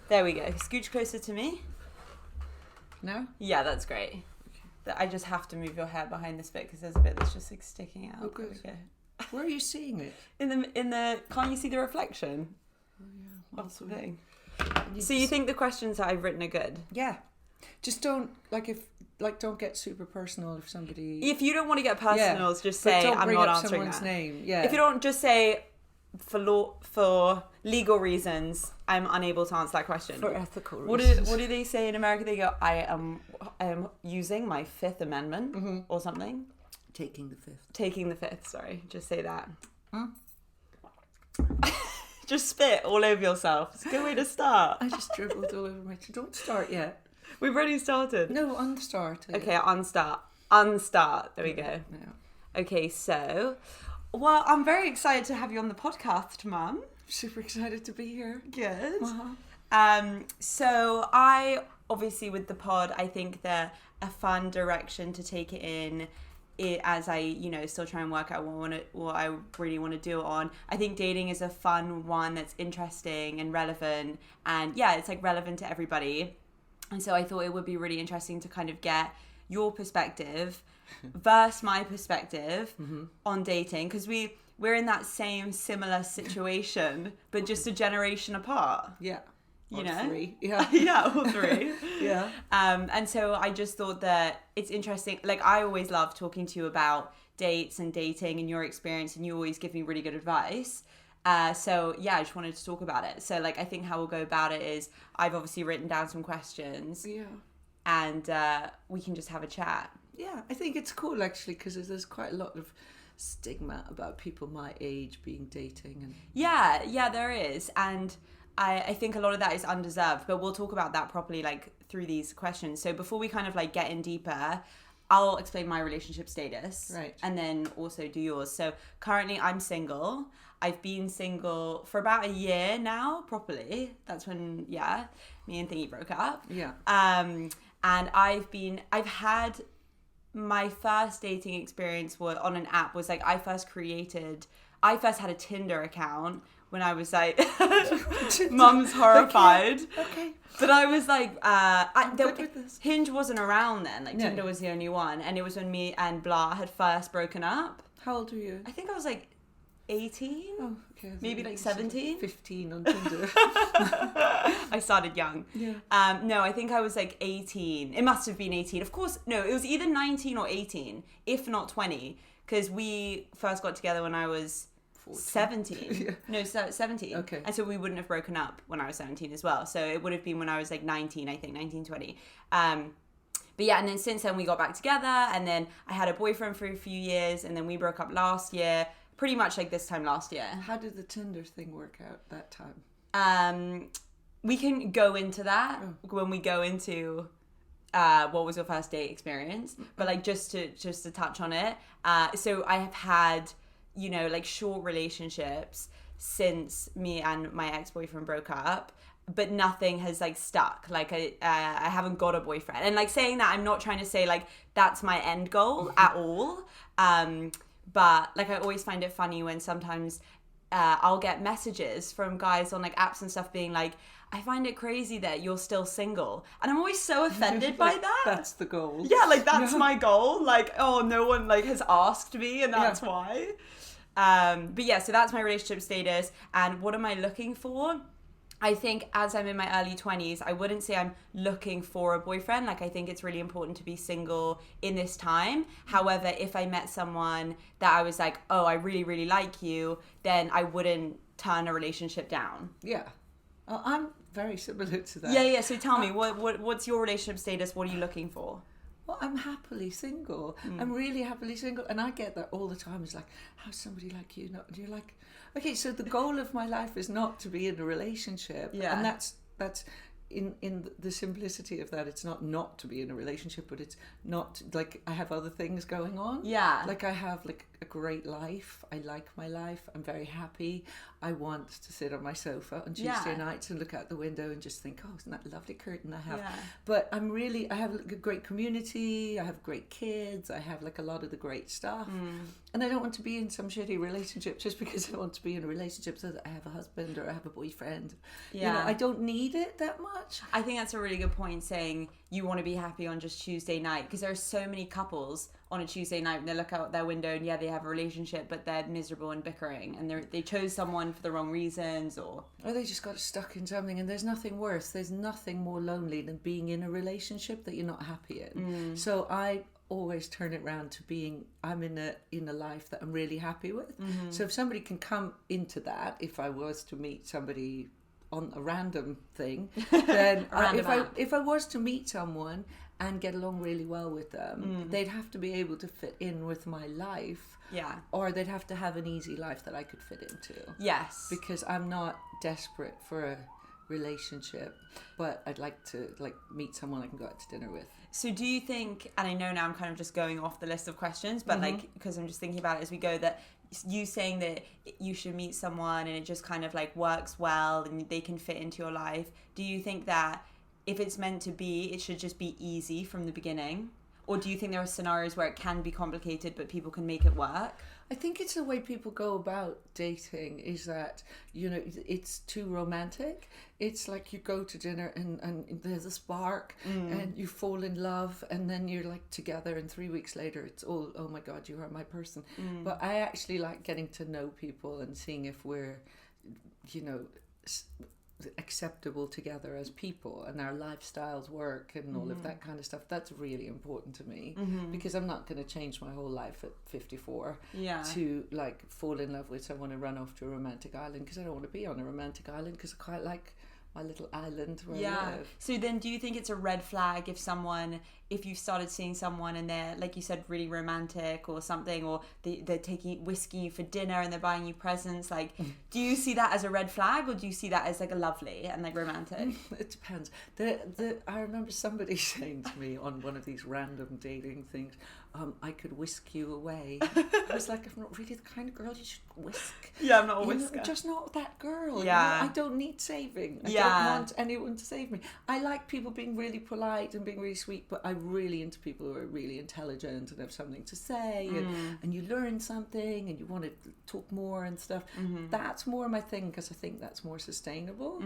There we go. Scooch closer to me. No? Yeah, that's great. Okay. I just have to move your hair behind this bit because there's a bit that's just like sticking out. Oh, good. There we go. Where are you seeing it? In the. Can't you see the reflection? Oh yeah. What's the thing? So you think the questions that I've written are good? Yeah. Just don't don't get super personal if somebody. If you don't want to get personal, just But say don't I'm bring not up answering someone's that. name. Yeah. If you don't, just say for legal reasons, I'm unable to answer that question. For ethical reasons. What do they say in America? They go, I am using my Fifth Amendment or something. Taking the fifth. Taking the fifth. Sorry, just say that. Huh? Just spit all over yourself. It's a good way to start. I just dribbled all over my. Don't start yet. We've already started. No, unstart. Okay, unstart. Unstart. There we go. Yeah. Okay, so, well, I'm very excited to have you on the podcast, Mum. Super excited to be here. Good. Uh-huh. So I obviously with the pod, I think that a fun direction to take it in. As I, still try and work out what I really want to do it on. I think dating is a fun one that's interesting and relevant, and yeah, it's like relevant to everybody. And so I thought it would be really interesting to kind of get your perspective versus my perspective on dating, because we're in that similar situation, but just a generation apart. Yeah. You know? Three. Yeah. Yeah, all three. Yeah. And so I just thought that it's interesting. Like, I always love talking to you about dates and dating and your experience, and you always give me really good advice. So yeah, I just wanted to talk about it. So like, I think how we'll go about it is I've obviously written down some questions. Yeah. And we can just have a chat. Yeah, I think it's cool actually, because there's quite a lot of stigma about people my age being dating. And Yeah, there is. And I think a lot of that is undeserved, but we'll talk about that properly like through these questions. So before we kind of like get in deeper, I'll explain my relationship status. Right. And then also do yours. So currently I'm single. I've been single for about a year now, properly. That's when, me and Thingy broke up. Yeah. And I've had my first dating experience on an app was like, I first had a Tinder account when I was like, Mum's horrified. Okay. But I was like, good with this. Hinge wasn't around then. Like, No. Tinder was the only one. And it was when me and Blah had first broken up. How old are you? I think I was like 18. Oh, okay. Maybe like 17. 15 on Tinder. I started young. Yeah. No, I think I was like 18. It must have been 18. Of course, no, it was either 19 or 18, if not 20. Because we first got together when I was 17. Yeah. No, 17. Okay. And so we wouldn't have broken up when I was 17 as well. So it would have been when I was like 19, I think, 19, 20. But yeah, and then since then we got back together, and then I had a boyfriend for a few years, and then we broke up last year, pretty much like this time last year. How did the Tinder thing work out that time? We can go into that when we go into what was your first date experience, but like just to touch on it. So I have had, like short relationships since me and my ex-boyfriend broke up, but nothing has like stuck. Like I haven't got a boyfriend, and like saying that, I'm not trying to say like that's my end goal at all. But like I always find it funny when sometimes I'll get messages from guys on like apps and stuff being like, I find it crazy that you're still single. And I'm always so offended by that. That's the goal. Yeah, like that's my goal. Like, oh, no one like has asked me, and that's why. But yeah, so that's my relationship status. And what am I looking for? I think as I'm in my early 20s, I wouldn't say I'm looking for a boyfriend. Like, I think it's really important to be single in this time. However, if I met someone that I was like, oh, I really, really like you, then I wouldn't turn a relationship down. Yeah. I'm very similar to that. Yeah. So tell me, what's your relationship status? What are you looking for? Well, I'm happily single. I'm really happily single. And I get that all the time. It's like, how's somebody like you not? And you're like, okay, so the goal of my life is not to be in a relationship. Yeah. And that's in the simplicity of that. It's not to be in a relationship, but it's not like I have other things going on. Yeah. Like I have like a great life. I like my life. I'm very happy. I want to sit on my sofa on Tuesday nights and look out the window and just think, oh, isn't that a lovely curtain I have? Yeah. But I have a great community. I have great kids. I have like a lot of the great stuff. And I don't want to be in some shitty relationship just because I want to be in a relationship so that I have a husband or I have a boyfriend. Yeah. You know, I don't need it that much. I think that's a really good point, saying you want to be happy on just Tuesday night, because there are so many couples on a Tuesday night and they look out their window and they have a relationship, but they're miserable and bickering, and they chose someone for the wrong reasons, or they just got stuck in something. And there's nothing worse. There's nothing more lonely than being in a relationship that you're not happy in. So I always turn it around to being, I'm in a life that I'm really happy with. So if somebody can come into that, if I was to meet somebody on a random thing, then if I was to meet someone and get along really well with them, they'd have to be able to fit in with my life. Yeah. Or they'd have to have an easy life that I could fit into. Yes. Because I'm not desperate for a relationship, but I'd like to meet someone I can go out to dinner with. So do you think, and I know now I'm kind of just going off the list of questions, but because I'm just thinking about it as we go, that you saying that you should meet someone and it just kind of like works well and they can fit into your life, do you think that if it's meant to be, it should just be easy from the beginning? Or do you think there are scenarios where it can be complicated but people can make it work? I think it's the way people go about dating is that, you know, it's too romantic. It's like you go to dinner and there's a spark and you fall in love and then you're like together and 3 weeks later it's all, oh my God, you are my person. But I actually like getting to know people and seeing if we're, you know, acceptable together as people and our lifestyles work and all of that kind of stuff. That's really important to me because I'm not going to change my whole life at 54 to like fall in love with someone and run off to a romantic island, because I don't want to be on a romantic island, because I quite like my little island where I live. So then do you think it's a red flag if you started seeing someone and they're, like you said, really romantic or something, or they're whisking you for dinner and they're buying you presents, like do you see that as a red flag, or do you see that as like a lovely and like romantic? It depends. I remember somebody saying to me on one of these random dating things, I could whisk you away. I was like, I'm not really the kind of girl you should whisk. Yeah, I'm not a whisker. Just not that girl. Yeah. You know, I don't need saving. I don't want anyone to save me. I like people being really polite and being really sweet, but I'm really into people who are really intelligent and have something to say and you learn something and you want to talk more and stuff. That's more my thing, because I think that's more sustainable.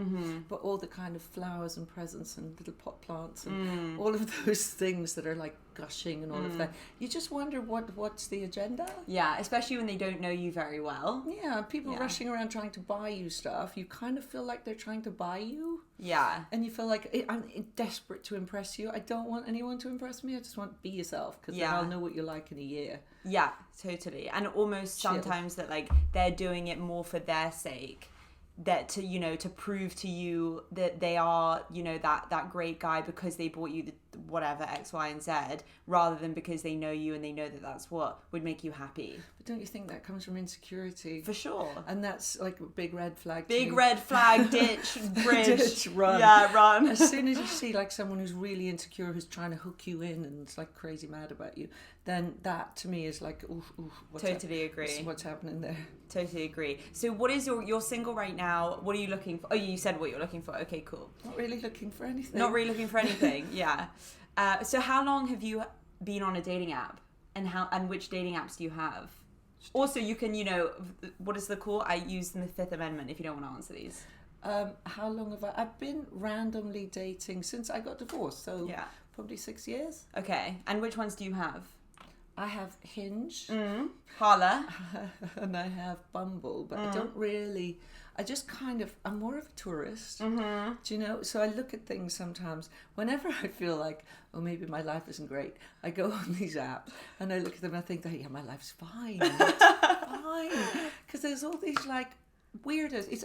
But all the kind of flowers and presents and little pot plants and all of those things that are like gushing and all of that, you just wonder what's the agenda. Yeah, especially when they don't know you very well. Yeah, people rushing around trying to buy you stuff. You kind of feel like they're trying to buy you. Yeah. And you feel like, I'm desperate to impress you. I don't want anyone to impress me. I just want to be yourself, because then I'll know what you're like in a year. Yeah, totally. And almost sometimes that like they're doing it more for their sake, that to, you know, to prove to you that they are, you know, that great guy because they bought you the whatever X, Y, and Z, rather than because they know you and they know that that's what would make you happy. But don't you think that comes from insecurity? For sure. And that's like a big red flag. Big red flag, ditch, bridge. Ditch, run. Yeah, run. As soon as you see like someone who's really insecure, who's trying to hook you in and is like crazy mad about you, then that to me is like, totally agree. What's happening there? Totally agree. So what is you're single right now? What are you looking for? Oh, you said what you're looking for. Okay, cool. Not really looking for anything. Not really looking for anything. Yeah. So how long have you been on a dating app, and which dating apps do you have? Also, you can, you know, what is the call? I used in the Fifth Amendment if you don't want to answer these. How long have I've been randomly dating since I got divorced, so probably 6 years. Okay, and which ones do you have? I have Hinge, Holla, and I have Bumble, but I don't really. I just kind of, I'm more of a tourist, do you know? So I look at things sometimes, whenever I feel like, oh, maybe my life isn't great, I go on these apps and I look at them and I think, yeah, my life's fine. It's fine. Because there's all these like weirdos.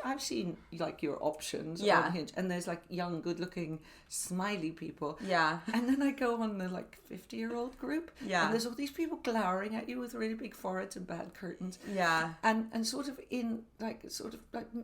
I've seen like your options on Hinge, and there's like young, good-looking, smiley people. Yeah. And then I go on the like 50-year-old group. Yeah. And there's all these people glowering at you with really big foreheads and bad curtains. Yeah. And sort of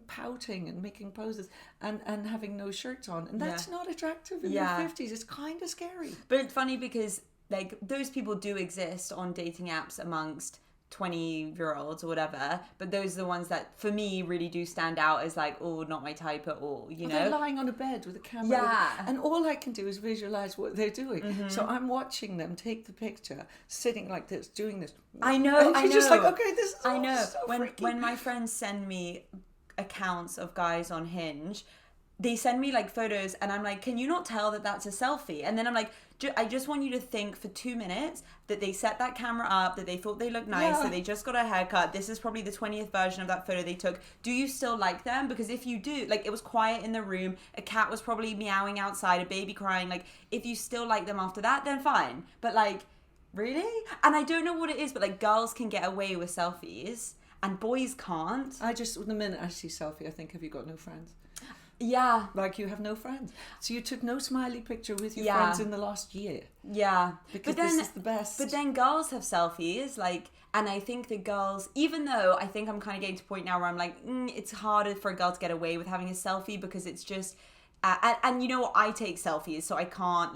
pouting and making poses and having no shirts on, and that's not attractive in their 50s. It's kind of scary. But it's funny because like those people do exist on dating apps amongst 20-year-olds or whatever, but those are the ones that for me really do stand out as like, oh, not my type at all, you know. They're lying on a bed with a camera, Yeah, and all I can do is visualize what they're doing. So I'm watching them take the picture, sitting like this, doing this. I know. And you're just like, okay, this is I know. so freaky. When my friends send me accounts of guys on Hinge, they send me like photos and I'm like, can you not tell that that's a selfie? And then I'm like, I just want you to think for 2 minutes that they set that camera up, that they thought they looked nice, that they just got a haircut. This is probably the 20th version of that photo they took. Do you still like them? Because if you do, like, it was quiet in the room, a cat was probably meowing outside, a baby crying. Like, if you still like them after that, then fine. But like, really? And I don't know what it is, but like, girls can get away with selfies and boys can't. The minute I see selfie, I think, have you got no friends? Yeah. Like, you have no friends. So you took no smiley picture with your friends in the last year. Yeah. Because this is the best. But then girls have selfies, like, and I think the girls, even though I think I'm kind of getting to a point now where I'm like, it's harder for a girl to get away with having a selfie because it's just, and you know what, I take selfies, so I can't,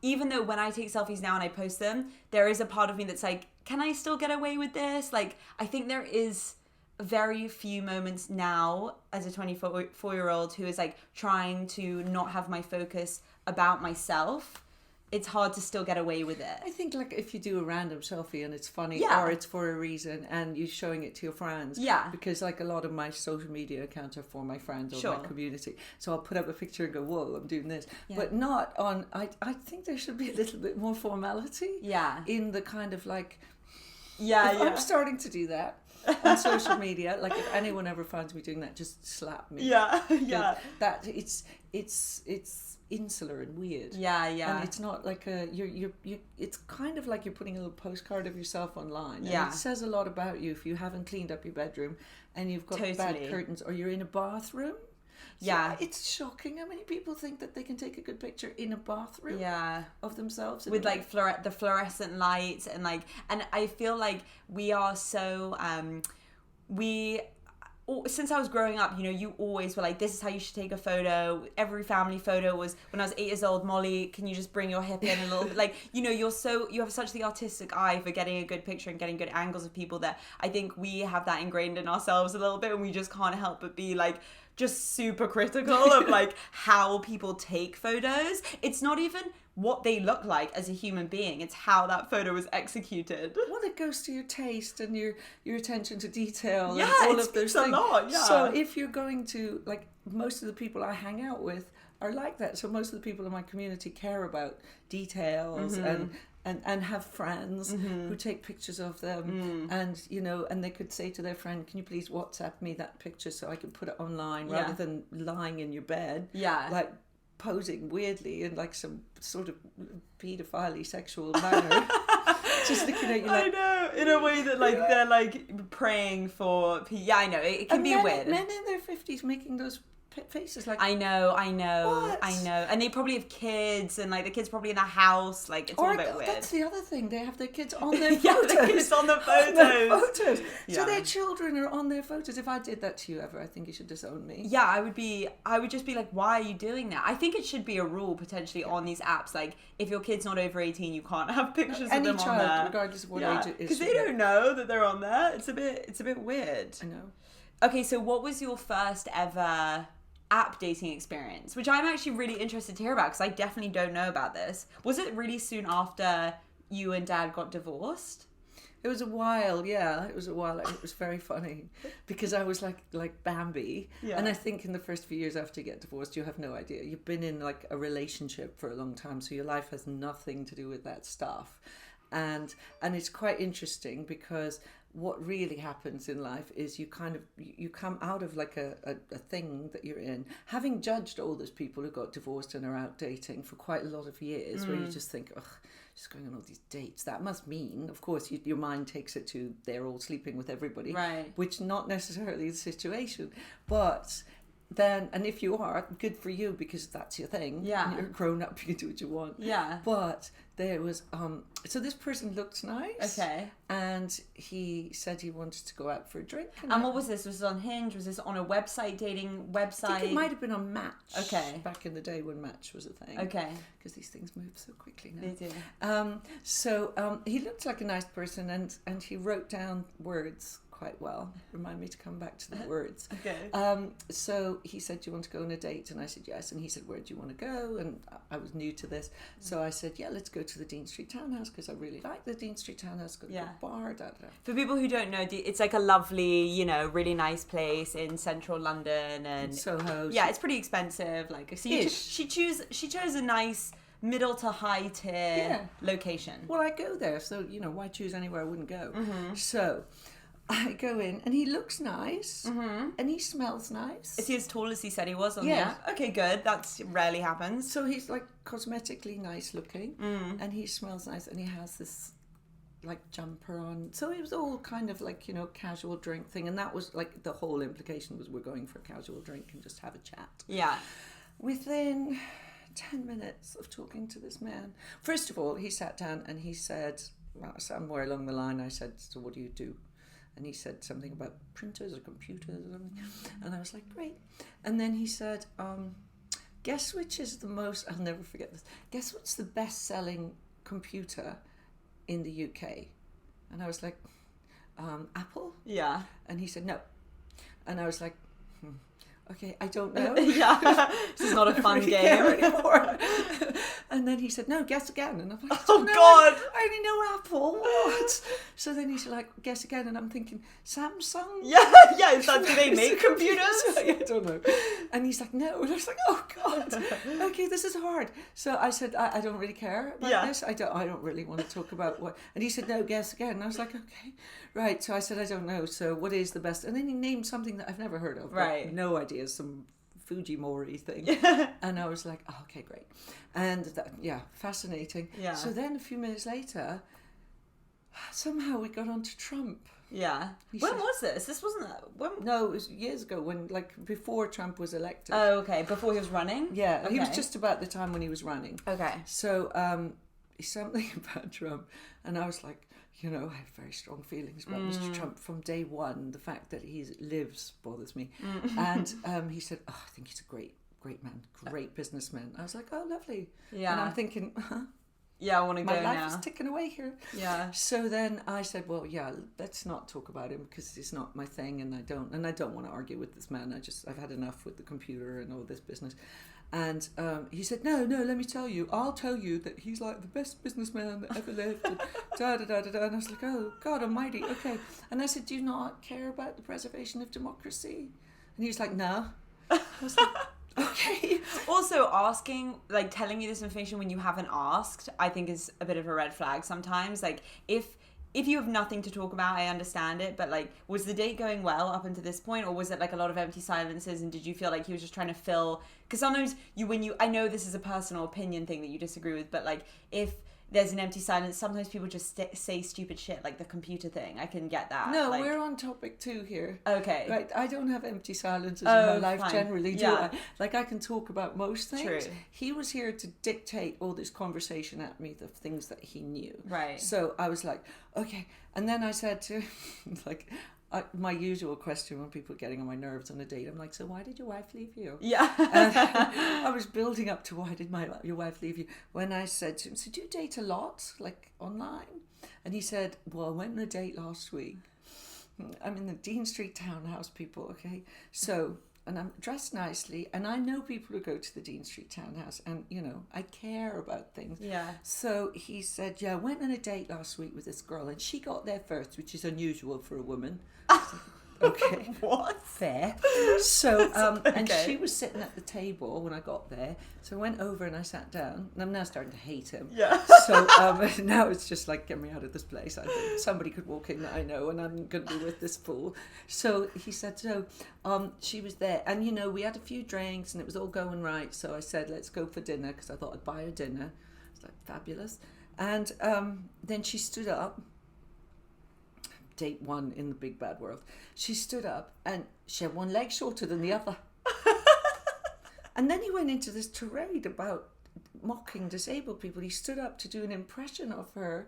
even though when I take selfies now and I post them, there is a part of me that's like, can I still get away with this? Like, I think there is very few moments now as a 24-year-old who is like trying to not have my focus about myself. It's hard to still get away with it. I think like if you do a random selfie and it's funny or it's for a reason and you're showing it to your friends. Yeah. Because like a lot of my social media accounts are for my friends or my community. So I'll put up a picture and go, whoa, I'm doing this. Yeah. But not on, I think there should be a little bit more formality. Yeah. In the kind of like, I'm starting to do that on social media. Like if anyone ever finds me doing that, just slap me. Yeah. That it's insular and weird. Yeah. And it's not like you it's kind of like you're putting a little postcard of yourself online. And it says a lot about you if you haven't cleaned up your bedroom and you've got bad curtains or you're in a bathroom. So it's shocking how many people think that they can take a good picture in a bathroom of themselves. With like the fluorescent lights and like, and I feel like we are so, since I was growing up, you know, you always were like, this is how you should take a photo. Every family photo was, when I was 8 years old, Molly, can you just bring your hip in a little bit? Like, you know, you have such the artistic eye for getting a good picture and getting good angles of people that I think we have that ingrained in ourselves a little bit, and we just can't help but be like, just super critical of like how people take photos. It's not even what they look like as a human being, it's how that photo was executed. Well, it goes to your taste and your attention to detail and all of those things. A lot, So if you're going to, like, most of the people I hang out with are like that. So most of the people in my community care about details and have friends who take pictures of them and, you know, and they could say to their friend, can you please WhatsApp me that picture so I can put it online rather than lying in your bed. Yeah. Like, posing weirdly in like some sort of pedophile sexual manner. Just looking at you like, I know, in a way that like they're like praying for I know, it can be weird. Men in their 50s making those faces like, I know what? And they probably have kids and like the kids probably in a house, like it's all a bit weird. That's the other thing, they have their kids on their photos. The kids on the photos. So their children are on their photos. If I did that to you ever, I think you should disown me. I would just be like, why are you doing that? I think it should be a rule potentially on these apps, like if your kid's not over 18 you can't have pictures of them on there. Any child, regardless of what age it is. Because they don't know that they're on there. It's a bit weird. I know. Okay, so what was your first ever app dating experience, which I'm actually really interested to hear about because I definitely don't know about this. Was it really soon after you and Dad got divorced? It was a while, It was a while. It was very funny because I was like Bambi. Yeah. And I think in the first few years after you get divorced, you have no idea. You've been in like a relationship for a long time, so your life has nothing to do with that stuff. And it's quite interesting because what really happens in life is you come out of like a thing that you're in, having judged all those people who got divorced and are out dating for quite a lot of years, where you just think, ugh, just going on all these dates, that must mean, of course, your mind takes it to they're all sleeping with everybody, right? Which not necessarily the situation, but then, and if you are, good for you, because that's your thing. Yeah. And you're grown up, you can do what you want. Yeah. But there was, so this person looked nice. Okay. And he said he wanted to go out for a drink. And what was this? Was it on Hinge? Was this on a website, dating website? I think it might have been on Match. Okay. Back in the day when Match was a thing. Okay. Because these things move so quickly now. They do. So he looked like a nice person, and he wrote down words quite well. Remind me to come back to the words. Okay. So he said, do you want to go on a date? And I said, yes. And he said, where do you want to go? And I was new to this. So I said, yeah, let's go to the Dean Street Townhouse, because I really like the Dean Street Townhouse. Got a good bar, For people who don't know, it's like a lovely, really nice place in central London. And Soho. Yeah, it's pretty expensive. Like, so she chose a nice middle to high tier location. Well, I go there, so, why choose anywhere I wouldn't go? So I go in, and he looks nice, and he smells nice. Is he as tall as he said he was on Yeah. the app? Okay, good. That's rarely happens. So he's like cosmetically nice looking, and he smells nice, and he has this like jumper on. So it was all kind of like, casual drink thing, and that was like the whole implication was we're going for a casual drink and just have a chat. Yeah. Within 10 minutes of talking to this man, first of all, he sat down and he said, somewhere along the line, I said, so what do you do? And he said something about printers or computers or something. And I was like, great. And then he said, guess which is the most, I'll never forget this, guess what's the best-selling computer in the UK? And I was like, Apple? Yeah. And he said, no. And I was like, okay, I don't know. Yeah. This is not a fun game anymore. And then he said, no, guess again. And I'm like, oh God, I only know Apple. What? So then he's like, guess again. And I'm thinking, Samsung? Yeah, do they make computers? I don't know. And he's like, no. And I was like, oh God. Okay, this is hard. So I said, I don't really care about this. I don't really want to talk about what. And he said, no, guess again. And I was like, okay, right. So I said, I don't know. So what is the best? And then he named something that I've never heard of. Right. No idea. Some Fujimori thing. And I was like, oh, okay, great. And that, fascinating. Yeah. So then a few minutes later, somehow we got onto Trump. Yeah. When was this? This wasn't when? No, it was years ago, when before Trump was elected. Oh, okay. Before he was running? Yeah. Okay. He was just about the time when he was running. Okay. So something about Trump, and I was like, I have very strong feelings about Mr. Trump from day one. The fact that he lives bothers me. And he said, oh, I think he's a great man, great businessman. I was like, oh, lovely. Yeah. And I'm thinking, yeah, I want to go now. My life is ticking away here. Yeah. So then I said, well, let's not talk about him, because it's not my thing, and I don't want to argue with this man. I've had enough with the computer and all this business. And he said, no, let me tell you. I'll tell you that he's like the best businessman that ever lived. And da-da-da-da-da. And I was like, oh, God almighty, okay. And I said, do you not care about the preservation of democracy? And he was like, no. I was like, okay. Also, telling you this information when you haven't asked, I think is a bit of a red flag sometimes. Like, if you have nothing to talk about, I understand it, but like, was the date going well up until this point, or was it like a lot of empty silences, and did you feel like he was just trying to fill, because sometimes I know this is a personal opinion thing that you disagree with, but like, if there's an empty silence, sometimes people just say stupid shit, like the computer thing. I can get that. No, we're on topic 2 here. Okay. Right, I don't have empty silences in my life fine. generally, do Yeah. I? Like, I can talk about most things. True. He was here to dictate all this conversation at me, the things that he knew. Right. So I was like, okay. And then I said to him, like, my usual question when people are getting on my nerves on a date, I'm like, so why did your wife leave you? Yeah. I was building up to why did your wife leave you, when I said to him, so do you date a lot, like online? And he said, well, I went on a date last week. I'm in the Dean Street Townhouse, people, okay? So, and I'm dressed nicely, and I know people who go to the Dean Street Townhouse, and, I care about things. Yeah. So he said, I went on a date last week with this girl, and she got there first, which is unusual for a woman. Okay. What? Fair. So, Okay. and she was sitting at the table when I got there. So I went over and I sat down, and I'm now starting to hate him. Yeah. So now it's just like, get me out of this place. I think somebody could walk in that I know, and I'm going to be with this fool. So he said, she was there, and we had a few drinks, and it was all going right. So I said, let's go for dinner, because I thought I'd buy her dinner. It's like, fabulous. And then she stood up. Date 1 in the big bad world. She stood up, and she had one leg shorter than the other. And then he went into this tirade about mocking disabled people. He stood up to do an impression of her.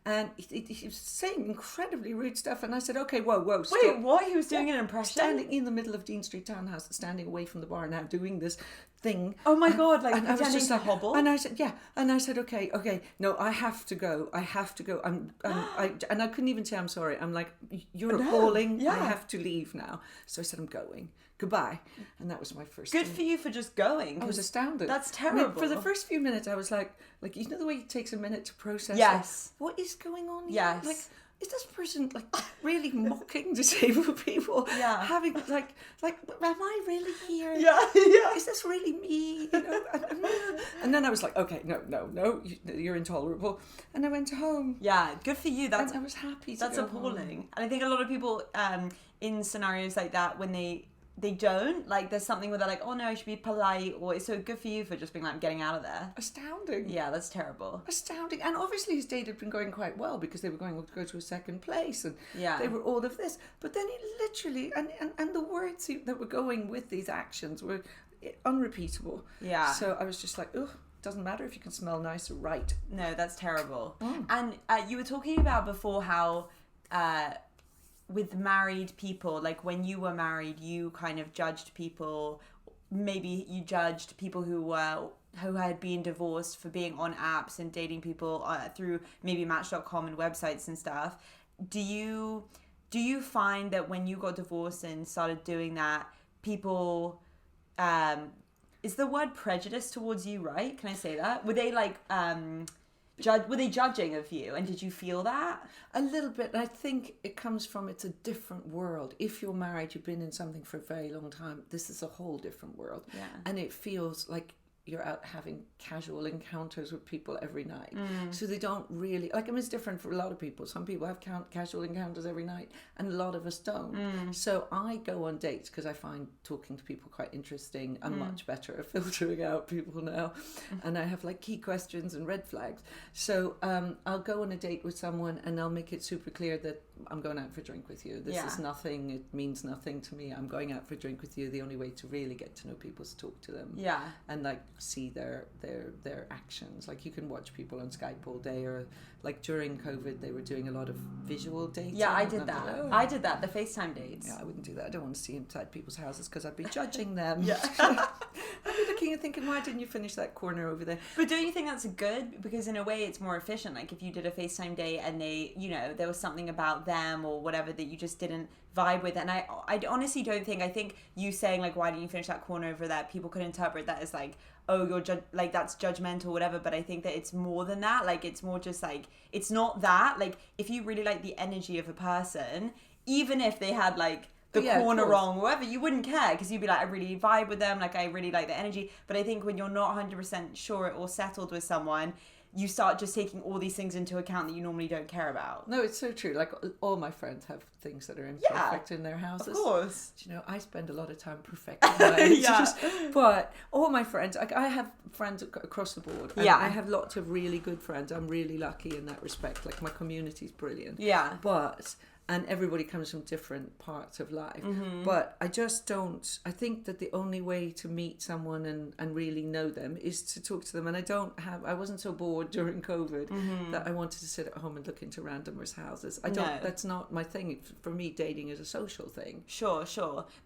And he was saying incredibly rude stuff. And I said, okay, whoa, stop. Wait, what? He was doing an impression? Standing in the middle of Dean Street Townhouse, standing away from the bar now, doing this thing. Oh my God, like and I was pretending just to like, hobble? And I said, yeah. And I said, okay, no, I have to go. And I couldn't even say I'm sorry. I'm like, you're appalling. Yeah. I have to leave now. So I said, I'm going. Goodbye. And that was my first Good thing. for you for just going. I was astounded. That's I mean, terrible. for the first few minutes, I was like, you know the way it takes a minute to process? Yes. Like, what is going on here? Yes. Like, is this person like really mocking disabled people? Yeah. Having like, am I really here? Yeah. Is this really me? You know? And then I was like, okay, no, you're intolerable. And I went home. Yeah, good for you. And I was happy to That's go appalling. home. And I think a lot of people in scenarios like that, when they don't, like, there's something where they're like, oh no, I should be polite, or it's so good for you for just being like, I'm getting out of there. Astounding. Yeah, that's terrible. Astounding. And obviously his date had been going quite well because they were going to go to a second place and Yeah. they were all of this. But then he literally, and the words that were going with these actions were unrepeatable. Yeah. So I was just like, ugh, doesn't matter if you can smell nice or right. No, that's terrible. Mm. And you were talking about before how with married people, like when you were married, you kind of judged people. Maybe you judged people who had been divorced for being on apps and dating people through maybe Match.com and websites and stuff. Do you find that when you got divorced and started doing that, people is the word prejudice towards you right? Can I say that? Were they like were they judging of you, and did you feel that? A little bit. I think it comes from, it's a different world. If you're married, you've been in something for a very long time, this is a whole different world. Yeah. And it feels like you're out having casual encounters with people every night. So they don't really, like, I mean, it's different for a lot of people. Some people have casual encounters every night and a lot of us don't. So I go on dates because I find talking to people quite interesting. I'm much better at filtering out people now. And I have like key questions and red flags. So I'll go on a date with someone and I'll make it super clear that I'm going out for a drink with you. This is nothing. It means nothing to me. I'm going out for a drink with you. The only way to really get to know people is to talk to them. Yeah. And like see their actions. Like you can watch people on Skype all day, or like during COVID they were doing a lot of visual dating. Yeah, I did that. I did that, the FaceTime dates. Yeah, I wouldn't do that. I don't want to see inside people's houses because I'd be judging them. Yeah. I'd be looking and thinking, why didn't you finish that corner over there? But don't you think that's good? Because in a way it's more efficient. Like if you did a FaceTime date and they, you know, there was something about them or whatever that you just didn't vibe with. And I honestly don't think, I think you saying like, why didn't you finish that corner over there? People could interpret that as like, oh, you're like that's judgmental or whatever. But I think that it's more than that. Like it's more just like, it's not that. Like if you really like the energy of a person, even if they had like the corner wrong or whatever, you wouldn't care because you'd be like, I really vibe with them, like I really like the energy. But I think when you're not 100% sure or settled with someone, you start just taking all these things into account that you normally don't care about. No, it's so true. Like all my friends have things that are imperfect in their houses. Of course. Do you know, I spend a lot of time perfecting mine. But all my friends, like I have friends across the board. And I have lots of really good friends. I'm really lucky in that respect. Like my community's brilliant. Yeah. And everybody comes from different parts of life. But I just don't, I think that the only way to meet someone and really know them is to talk to them. And I wasn't so bored during COVID that I wanted to sit at home and look into randomers' houses. That's not my thing. For me, dating is a social thing. Sure.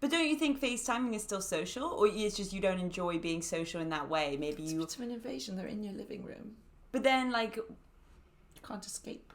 But don't you think FaceTiming is still social? Or it's just you don't enjoy being social in that way? Maybe It's a bit of an invasion. They're in your living room. But then, like... You can't escape.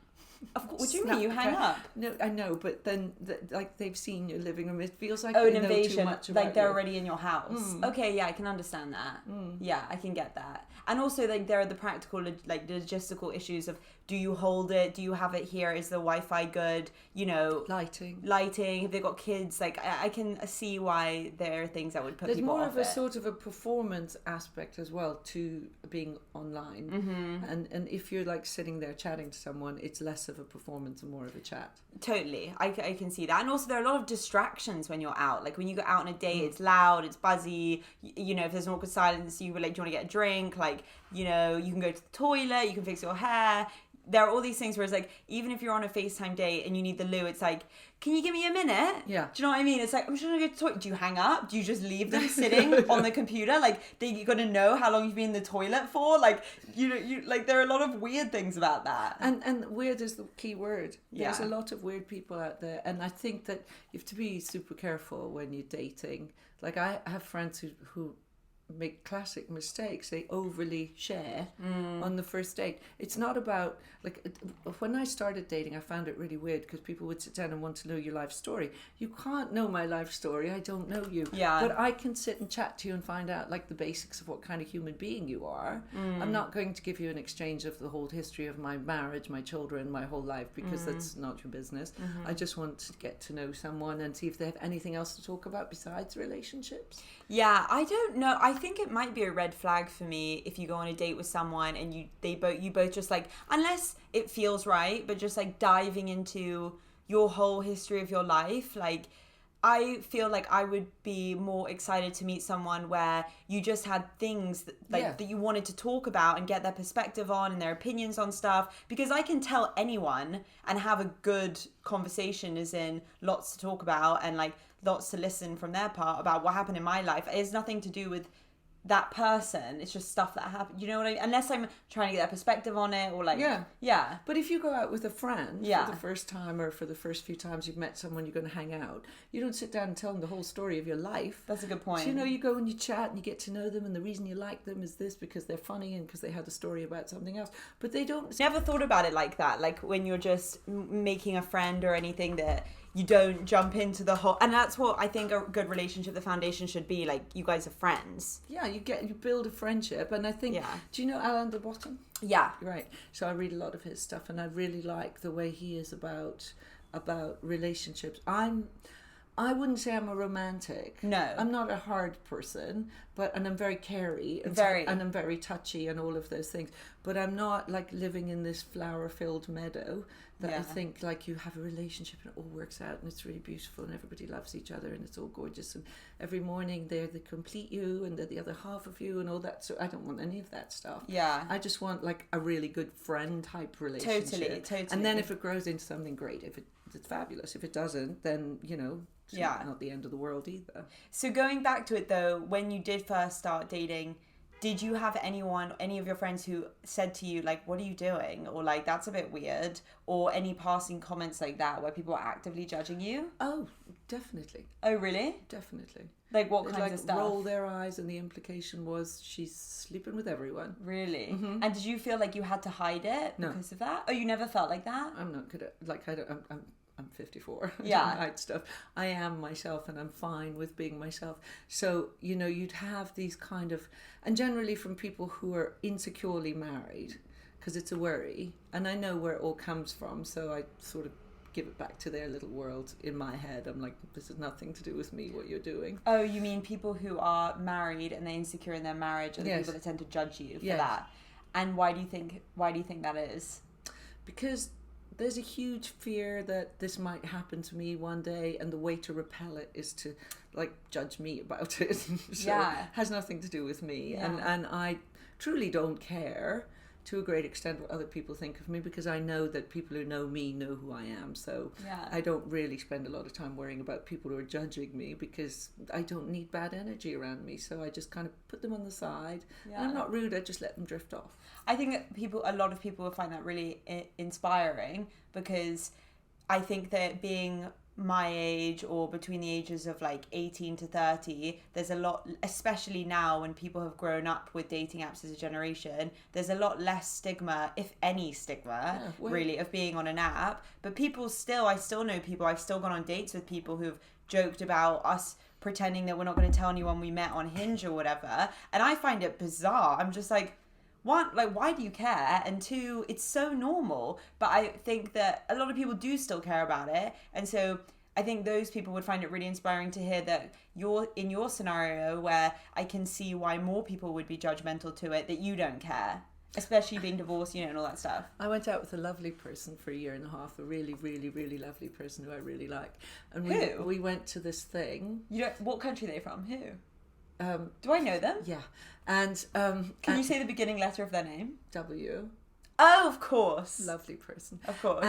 Of course, what do you mean? You hang up? No, I know, but then like they've seen your living room. It feels like an they invasion, know too much about like they're you. already in your house. Okay, yeah, I can understand that. Yeah, I can get that. And also, like there are the practical, like logistical issues of: do you hold it? Do you have it here? Is the Wi-Fi good? You know, lighting. Have they got kids? Like I can see why there are things that would put people off. There's more of a sort of a performance aspect as well to being online. And if you're like sitting there chatting to someone, it's less of a performance and more of a chat. Totally, I can see that. And also there are a lot of distractions when you're out. Like when you go out on a date, it's loud, it's buzzy. You know, if there's an awkward silence, you were like, do you want to get a drink? Like, you know, you can go to the toilet, you can fix your hair. there are all these things where it's like, even if you're on a FaceTime date and you need the loo, it's like, can you give me a minute? Yeah. Do you know what I mean? It's like, I'm just gonna go to the toilet. Do you hang up? Do you just leave them sitting on the computer? Like, you're gonna know how long you've been in the toilet for? Like, you like, there are a lot of weird things about that. And weird is the key word. There's Yeah. a lot of weird people out there, and I think that you have to be super careful when you're dating. Like, I have friends who make classic mistakes. They overly share on the first date. It's not about, like, when I started dating, I found it really weird because people would sit down and want to know your life story. You can't know my life story. I don't know you. Yeah. But I can sit and chat to you and find out, like, the basics of what kind of human being you are. I'm not going to give you an exchange of the whole history of my marriage, my children, my whole life, because that's not your business. I just want to get to know someone and see if they have anything else to talk about besides relationships. Yeah, I don't know. I think it might be a red flag for me if you go on a date with someone and you both just, like, unless it feels right, but just like diving into your whole history of your life. Like, I feel like I would be more excited to meet someone where you just had things that you wanted to talk about and get their perspective on and their opinions on stuff, because I can tell anyone and have a good conversation, as in lots to talk about and like lots to listen from their part about what happened in my life. It has nothing to do with that person. It's just stuff that happened. You know what I mean? Unless I'm trying to get their perspective on it, or like, yeah. But if you go out with a friend Yeah. for the first time, or for the first few times you've met someone you're going to hang out, you don't sit down and tell them the whole story of your life. That's a good point. So, you know, you go and you chat and you get to know them, and the reason you like them is this, because they're funny and because they had a story about something else. But they don't... Never thought about it like that. Like, when you're just making a friend or anything, that you don't jump into the whole... And that's what I think a good relationship, the foundation should be. Like, you guys are friends. Yeah, you build a friendship. And I think... Yeah. Do you know Alan de Botton? Yeah. Right. So I read a lot of his stuff, and I really like the way he is about relationships. I wouldn't say I'm a romantic. No. I'm not a hard person, and I'm very carey and I'm very touchy and all of those things. But I'm not like living in this flower-filled meadow that I think like you have a relationship and it all works out and it's really beautiful and everybody loves each other and it's all gorgeous and every morning they're the complete you and they're the other half of you and all that. So I don't want any of that stuff. Yeah. I just want like a really good friend type relationship. Totally. And then if it grows into something great, it's fabulous. If it doesn't, then, you know, it's not the end of the world either. So going back to it though, when you did first start dating, did you have any of your friends who said to you, like, what are you doing? Or like, that's a bit weird? Or any passing comments like that where people are actively judging you? Oh, definitely. Oh, really? Definitely. Like, what kinds of stuff? Roll their eyes, and the implication was she's sleeping with everyone. Really? Mm-hmm. And did you feel like you had to hide it because of that? Oh, you never felt like that? I'm not good at, like, I'm 54. Yeah. I don't hide stuff. I am myself and I'm fine with being myself. So, you know, you'd have these kind of, and generally from people who are insecurely married, because it's a worry. And I know where it all comes from. So I sort of give it back to their little world in my head. I'm like, this has nothing to do with me, what you're doing. Oh, you mean people who are married and they're insecure in their marriage are the people that tend to judge you for that? And why do you think that is? Because there's a huge fear that this might happen to me one day, and the way to repel it is to like judge me about it. So it has nothing to do with me. And I truly don't care to a great extent what other people think of me, because I know that people who know me know who I am. So I don't really spend a lot of time worrying about people who are judging me, because I don't need bad energy around me. So I just kind of put them on the side. And I'm not rude, I just let them drift off. I think that a lot of people will find that really inspiring, because I think that being my age or between the ages of like 18 to 30, there's a lot, especially now when people have grown up with dating apps as a generation, there's a lot less stigma, if any stigma, really, of being on an app. But I still know people, I've still gone on dates with people who've joked about us pretending that we're not going to tell anyone we met on Hinge or whatever. And I find it bizarre. I'm just like, one, like, why do you care? And two, it's so normal. But I think that a lot of people do still care about it. And so I think those people would find it really inspiring to hear that you're in your scenario, where I can see why more people would be judgmental to it, that you don't care. Especially being divorced, you know, and all that stuff. I went out with a lovely person for a year and a half, a really, really, really lovely person who I really like. And we went to this thing. What country are they from? Who? Do I know them? Yeah. And can you say the beginning letter of their name? W. Oh, of course. Lovely person. Of course.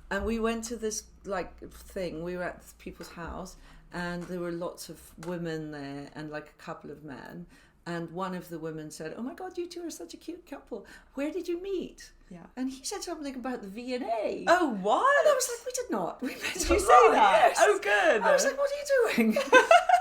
And we went to this like thing. We were at people's house, and there were lots of women there and like a couple of men. And one of the women said, "Oh my God, you two are such a cute couple. Where did you meet?" Yeah. And he said something about the V&A. Oh, what? And I was like, "We did not. We met Did you say online." that? Yes. Oh, good. I was like, "What are you doing?"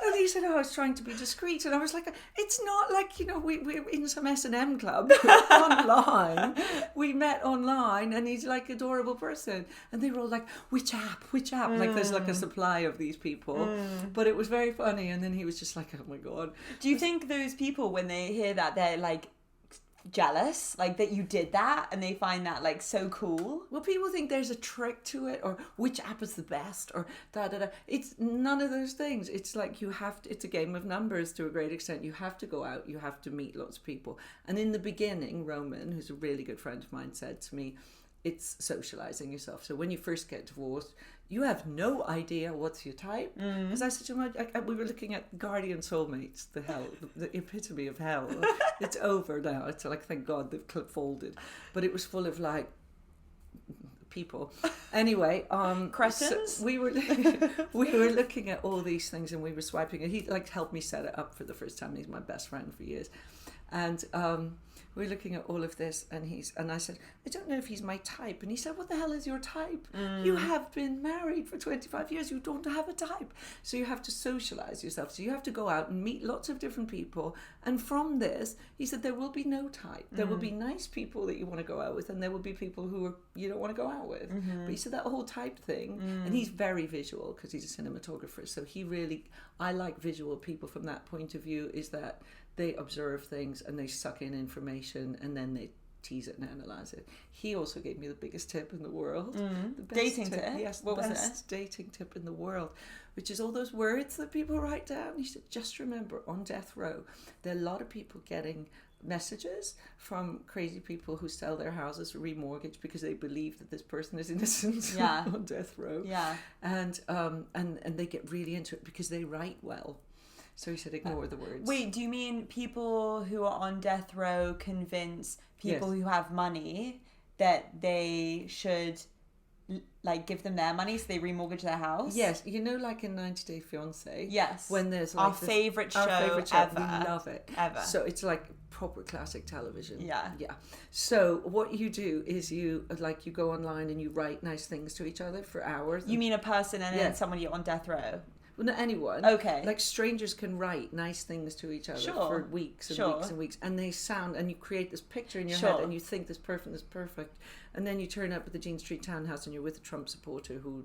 And he said, "Oh, I was trying to be discreet." And I was like, "It's not like, you know, we're in some S&M club online. We met online, and he's like adorable person." And they were all like, which app? Like there's like a supply of these people. But it was very funny. And then he was just like, "Oh my God." Do you think those people, when they hear that, they're like jealous, like that you did that, and they find that like so cool? Well, people think there's a trick to it, or which app is the best, or da da da. It's none of those things. It's like you have to, it's a game of numbers to a great extent. You have to go out, you have to meet lots of people. And in the beginning, Roman, who's a really good friend of mine, said to me, it's socializing yourself. So when you first get divorced, you have no idea what's your type. Because I said to him, we were looking at Guardian Soulmates, the hell, the epitome of hell. It's over now. It's like, thank God they've folded. But it was full of like people. Anyway, Cretins? So we were looking at all these things, and we were swiping. And he like helped me set it up for the first time. He's my best friend for years. And we're looking at all of this, and I said, "I don't know if he's my type." And he said, "What the hell is your type? You have been married for 25 years. You don't have a type." So you have to socialize yourself. So you have to go out and meet lots of different people. And from this, he said, there will be no type. There will be nice people that you want to go out with, and there will be people who you don't want to go out with. But he said that whole type thing, and he's very visual because he's a cinematographer. So I like visual people from that point of view, is that they observe things and they suck in information and then they tease it and analyze it. He also gave me the biggest tip in the world. The best dating tip? Yes, what was best dating tip in the world, which is all those words that people write down. He said, just remember, on death row, there are a lot of people getting messages from crazy people who sell their houses or remortgage because they believe that this person is innocent on death row. Yeah. And they get really into it because they write well. So he said, ignore the words. Wait, do you mean people who are on death row convince people who have money that they should like give them their money so they remortgage their house? Yes, you know, like in 90 Day Fiancé. Yes. When there's like our favourite show ever. We love it. Ever. So it's like proper classic television. Yeah. Yeah. So what you do is you go online and you write nice things to each other for hours. You mean a person and then somebody on death row? Well, not anyone. Okay. Like strangers can write nice things to each other for weeks and weeks and weeks. And they sound, and you create this picture in your head and you think this person is perfect. And then you turn up at the Jean Street townhouse and you're with a Trump supporter who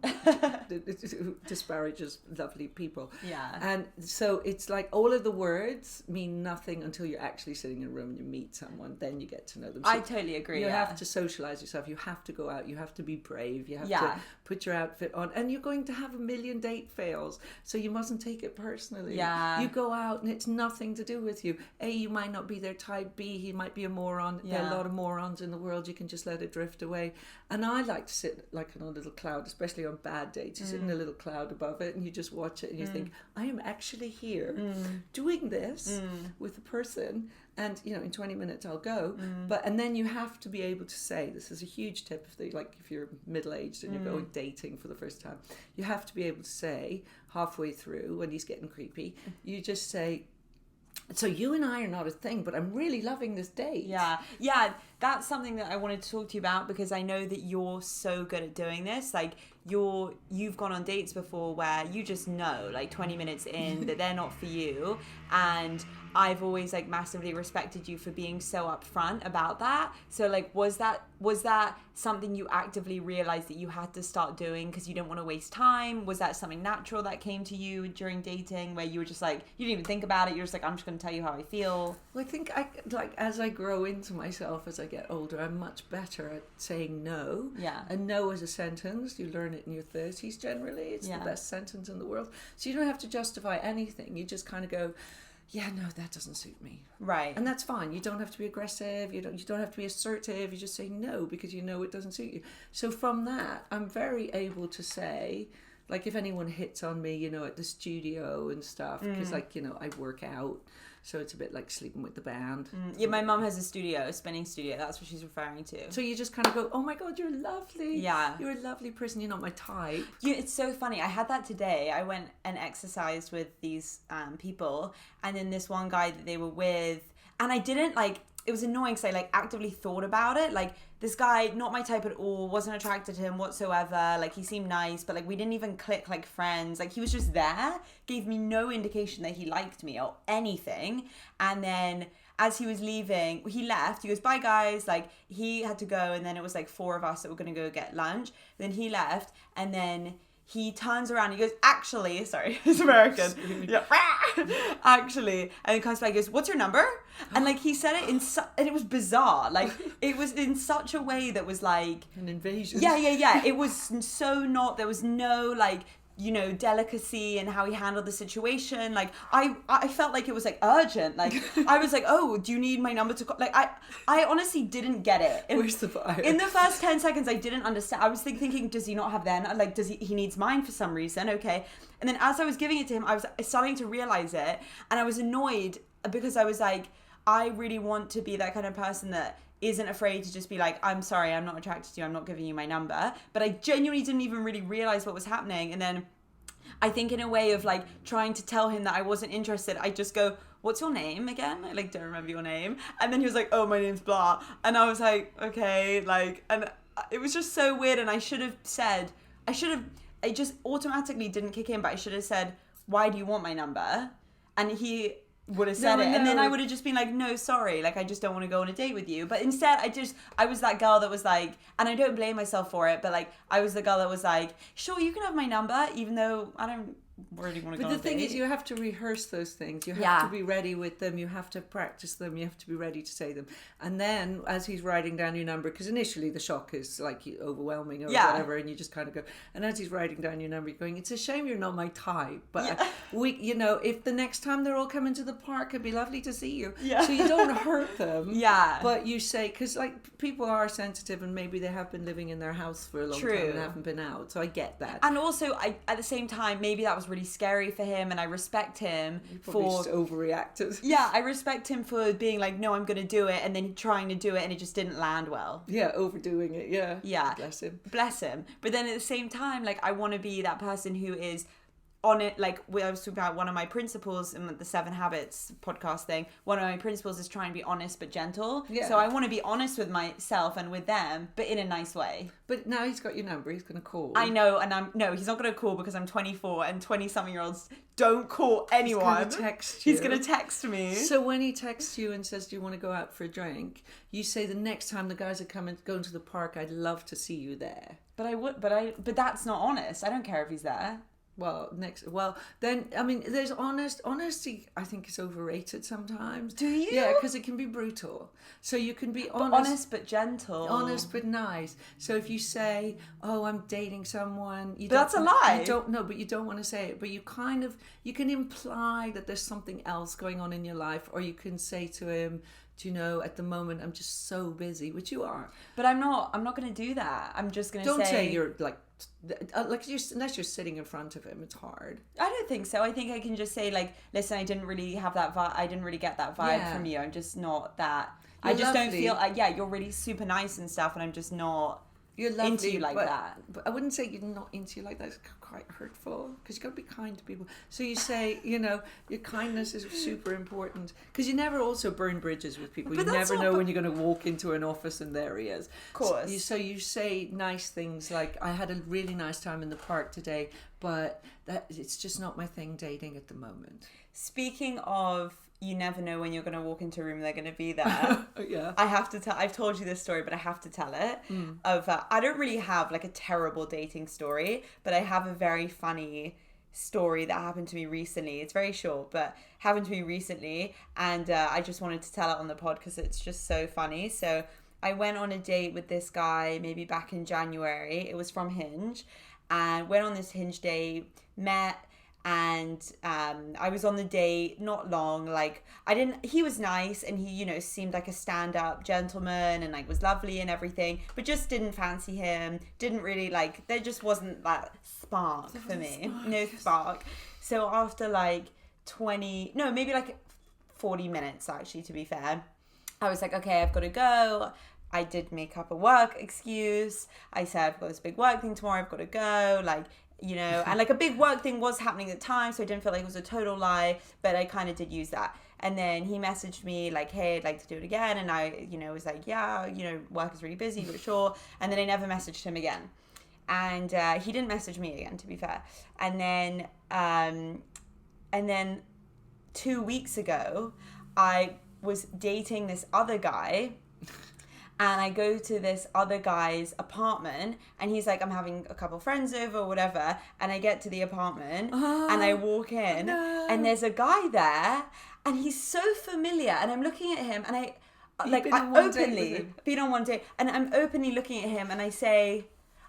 disparages lovely people. Yeah. And so it's like all of the words mean nothing until you're actually sitting in a room and you meet someone. Then you get to know them. So I totally agree. You have to socialize yourself. You have to go out. You have to be brave. You have to put your outfit on. And you're going to have a million date fails. So you mustn't take it personally. Yeah. You go out and it's nothing to do with you. A, you might not be their type. B, he might be a moron. Yeah. There are a lot of morons in the world. You can just let it drift away. And I like to sit like on a little cloud, especially on bad dates. You sit in a little cloud above it and you just watch it and you think, I am actually here doing this with the person. And, you know, in 20 minutes I'll go. And then you have to be able to say, this is a huge tip, if you're middle-aged and you're going dating for the first time, you have to be able to say halfway through when he's getting creepy, you just say, so you and I are not a thing, but I'm really loving this date. Yeah, that's something that I wanted to talk to you about because I know that you're so good at doing this. Like you've gone on dates before where you just know, like 20 minutes in, that they're not for you, and I've always like massively respected you for being so upfront about that. So like, was that something you actively realized that you had to start doing because you didn't want to waste time? Was that something natural that came to you during dating where you were just like, you didn't even think about it, you're just like, I'm just going to tell you how I feel? Well, I think as I grow into myself, as I get older, I'm much better at saying no. Yeah. And no is a sentence. You learn it in your 30s generally. It's the best sentence in the world. So you don't have to justify anything. You just kind of go, yeah, no, that doesn't suit me. Right. And that's fine. You don't have to be aggressive. You don't have to be assertive. You just say no because you know it doesn't suit you. So from that, I'm very able to say, like if anyone hits on me, you know, at the studio and stuff, because like, you know, I work out. So it's a bit like sleeping with the band. Yeah, my mum has a spinning studio. That's what she's referring to. So you just kind of go, oh my God, you're lovely. Yeah. You're a lovely person. You're not my type. It's so funny. I had that today. I went and exercised with these people, and then this one guy that they were with, and I didn't like, it was annoying because I like actively thought about it. Like, this guy, not my type at all, wasn't attracted to him whatsoever. Like, he seemed nice, but like we didn't even click like friends. Like, he was just there, gave me no indication that he liked me or anything. And then as he was leaving, he left. He goes, bye guys. Like, he had to go, and then it was like 4 of us that were going to go get lunch. Then he left, and then he turns around, he goes, actually, sorry, he's American. Yeah. Actually. And he comes back, he goes, what's your number? And like, he said it and it was bizarre. Like, it was in such a way that was like an invasion. Yeah. It was so not, there was no like, you know, delicacy in how he handled the situation. Like, I felt like it was like urgent. Like, I was like, oh, do you need my number to call? Like, I honestly didn't get it. Where's the fire? In the first 10 seconds, I didn't understand. I was thinking, does he not have then? Like, does he needs mine for some reason? Okay. And then as I was giving it to him, I was starting to realize it, and I was annoyed because I was like, I really want to be that kind of person that isn't afraid to just be like, I'm sorry, I'm not attracted to you, I'm not giving you my number. But I genuinely didn't even really realize what was happening. And then I think in a way of like trying to tell him that I wasn't interested, I just go, what's your name again? I like don't remember your name. And then he was like, oh, my name's blah. And I was like, okay, like, and it was just so weird. And I just automatically didn't kick in, but I should have said, why do you want my number? And he would have said it. And then I would have just been like, no, sorry, like, I just don't want to go on a date with you. But instead, I was that girl that was like, and I don't blame myself for it, but like, I was the girl that was like, sure, you can have my number, even though I don't really want to go on a date. But the thing is, you have to rehearse those things. You have to be ready with them. You have to practice them. You have to be ready to say them. And then, as he's writing down your number, because initially the shock is like overwhelming or whatever, and you just kind of go. And as he's writing down your number, you're going, it's a shame you're not my type. But we, you know, if the next time they're all coming to the park, it'd be lovely to see you. Yeah. So you don't hurt them. Yeah. But you say, because like people are sensitive, and maybe they have been living in their house for a long time and haven't been out. So I get that. And also, at the same time, maybe that was really scary for him, and I respect him for just overreacted. Yeah, I respect him for being like, no, I'm gonna do it, and then trying to do it, and it just didn't land well. Yeah, overdoing it. Yeah. Bless him. But then at the same time, like, I want to be that person who is on it. Like, I was talking about one of my principles in the 7 Habits podcast thing. One of my principles is trying to be honest but gentle. Yeah. So I want to be honest with myself and with them, but in a nice way. But now he's got your number. He's going to call. I know, and he's not going to call because I'm 24 and 20-something-year-olds don't call anyone. He's going to text you. He's going to text me. So when he texts you and says, do you want to go out for a drink? You say, the next time the guys are going to the park, I'd love to see you there. But that's not honest. I don't care if he's there. Then, I mean, there's honesty, I think, is overrated sometimes. Do you? Yeah, because it can be brutal. So you can be honest but gentle. Honest but nice. So if you say, oh, I'm dating someone. But that's a lie. You don't know, but you don't want to say it. But you can imply that there's something else going on in your life. Or you can say to him, do you know, at the moment, I'm just so busy, which you are. But I'm not going to do that. I'm just going to say... Don't say you're like unless you're sitting in front of him, it's hard. I don't think so. I think I can just say, like, listen, I didn't really have that vibe. I didn't really get that vibe from you. I'm just not that. You're I just lovely. Don't feel. You're really super nice and stuff, and I'm just not. You're lovely, into you like that. But I wouldn't say you're not into you like that. It's quite hurtful, because you've got to be kind to people. So you say, you know, your kindness is super important, because you never also burn bridges with people. But you never know when you're going to walk into an office and there he is. Of course. So you say nice things like, I had a really nice time in the park today, but it's just not my thing dating at the moment. Speaking of, you never know when you're going to walk into a room, they're going to be there. Yeah. I have to tell, I've told you this story, but I have to tell it. I don't really have like a terrible dating story, but I have a very funny story that happened to me recently. It's very short, but happened to me recently. And I just wanted to tell it on the pod because it's just so funny. So I went on a date with this guy maybe back in January. It was from Hinge. And went on this Hinge date, met, and I was on the date not long. Like, he was nice, and he, you know, seemed like a stand-up gentleman and like was lovely and everything, but just didn't fancy him. Didn't really like, there just wasn't that spark for me. No spark. So after like maybe like 40 minutes actually, to be fair. I was like, okay, I've got to go. I did make up a work excuse. I said, I've got this big work thing tomorrow, I've got to go. Like, you know, and like a big work thing was happening at the time, so I didn't feel like it was a total lie, but I kind of did use that. And then he messaged me like, hey, I'd like to do it again. And I, you know, was like, yeah, you know, work is really busy, but sure. And then I never messaged him again. And he didn't message me again, to be fair. And then 2 weeks ago, I was dating this other guy. And I go to this other guy's apartment, and he's like, I'm having a couple friends over or whatever. And I get to the apartment, and I walk in, and there's a guy there, and he's so familiar. And I'm looking at him, and I openly been on one date, and I'm openly looking at him, and I say,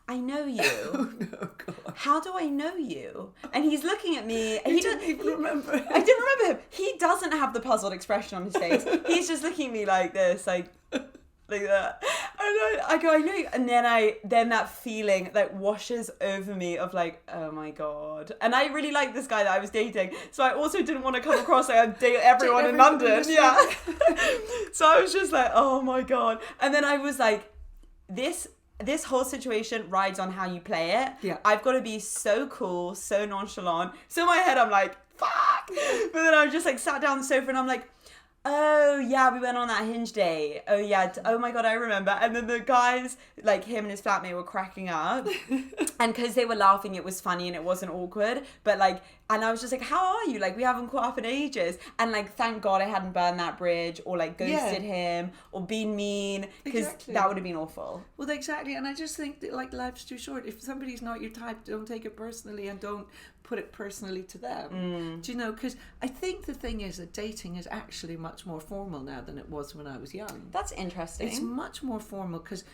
I know you. Oh no, God. How do I know you? And he's looking at me. He didn't even remember him. I didn't remember him. He doesn't have the puzzled expression on his face. He's just looking at me like this, like that. And I go, I know you. And then that feeling like washes over me of like, oh my God. And I really liked this guy that I was dating. So I also didn't want to come across like I date everyone in London. Yeah. So I was just like, oh my God. And then I was like, this whole situation rides on how you play it. Yeah. I've got to be so cool, so nonchalant. So in my head, I'm like, fuck. But then I just like sat down on the sofa and I'm like, oh yeah, we went on that Hinge date. Oh yeah, oh my God, I remember. And then the guys, like him and his flatmate, were cracking up. And because they were laughing, it was funny and it wasn't awkward. But like, and I was just like, how are you? Like, we haven't caught up in ages. And like, thank God I hadn't burned that bridge or like ghosted him or been mean, because that would have been awful. Well, exactly. And I just think that like life's too short. If somebody's not your type, don't take it personally and don't put it personally to them. Do you know? Because I think the thing is that dating is actually much more formal now than it was when I was young. That's interesting. It's much more formal because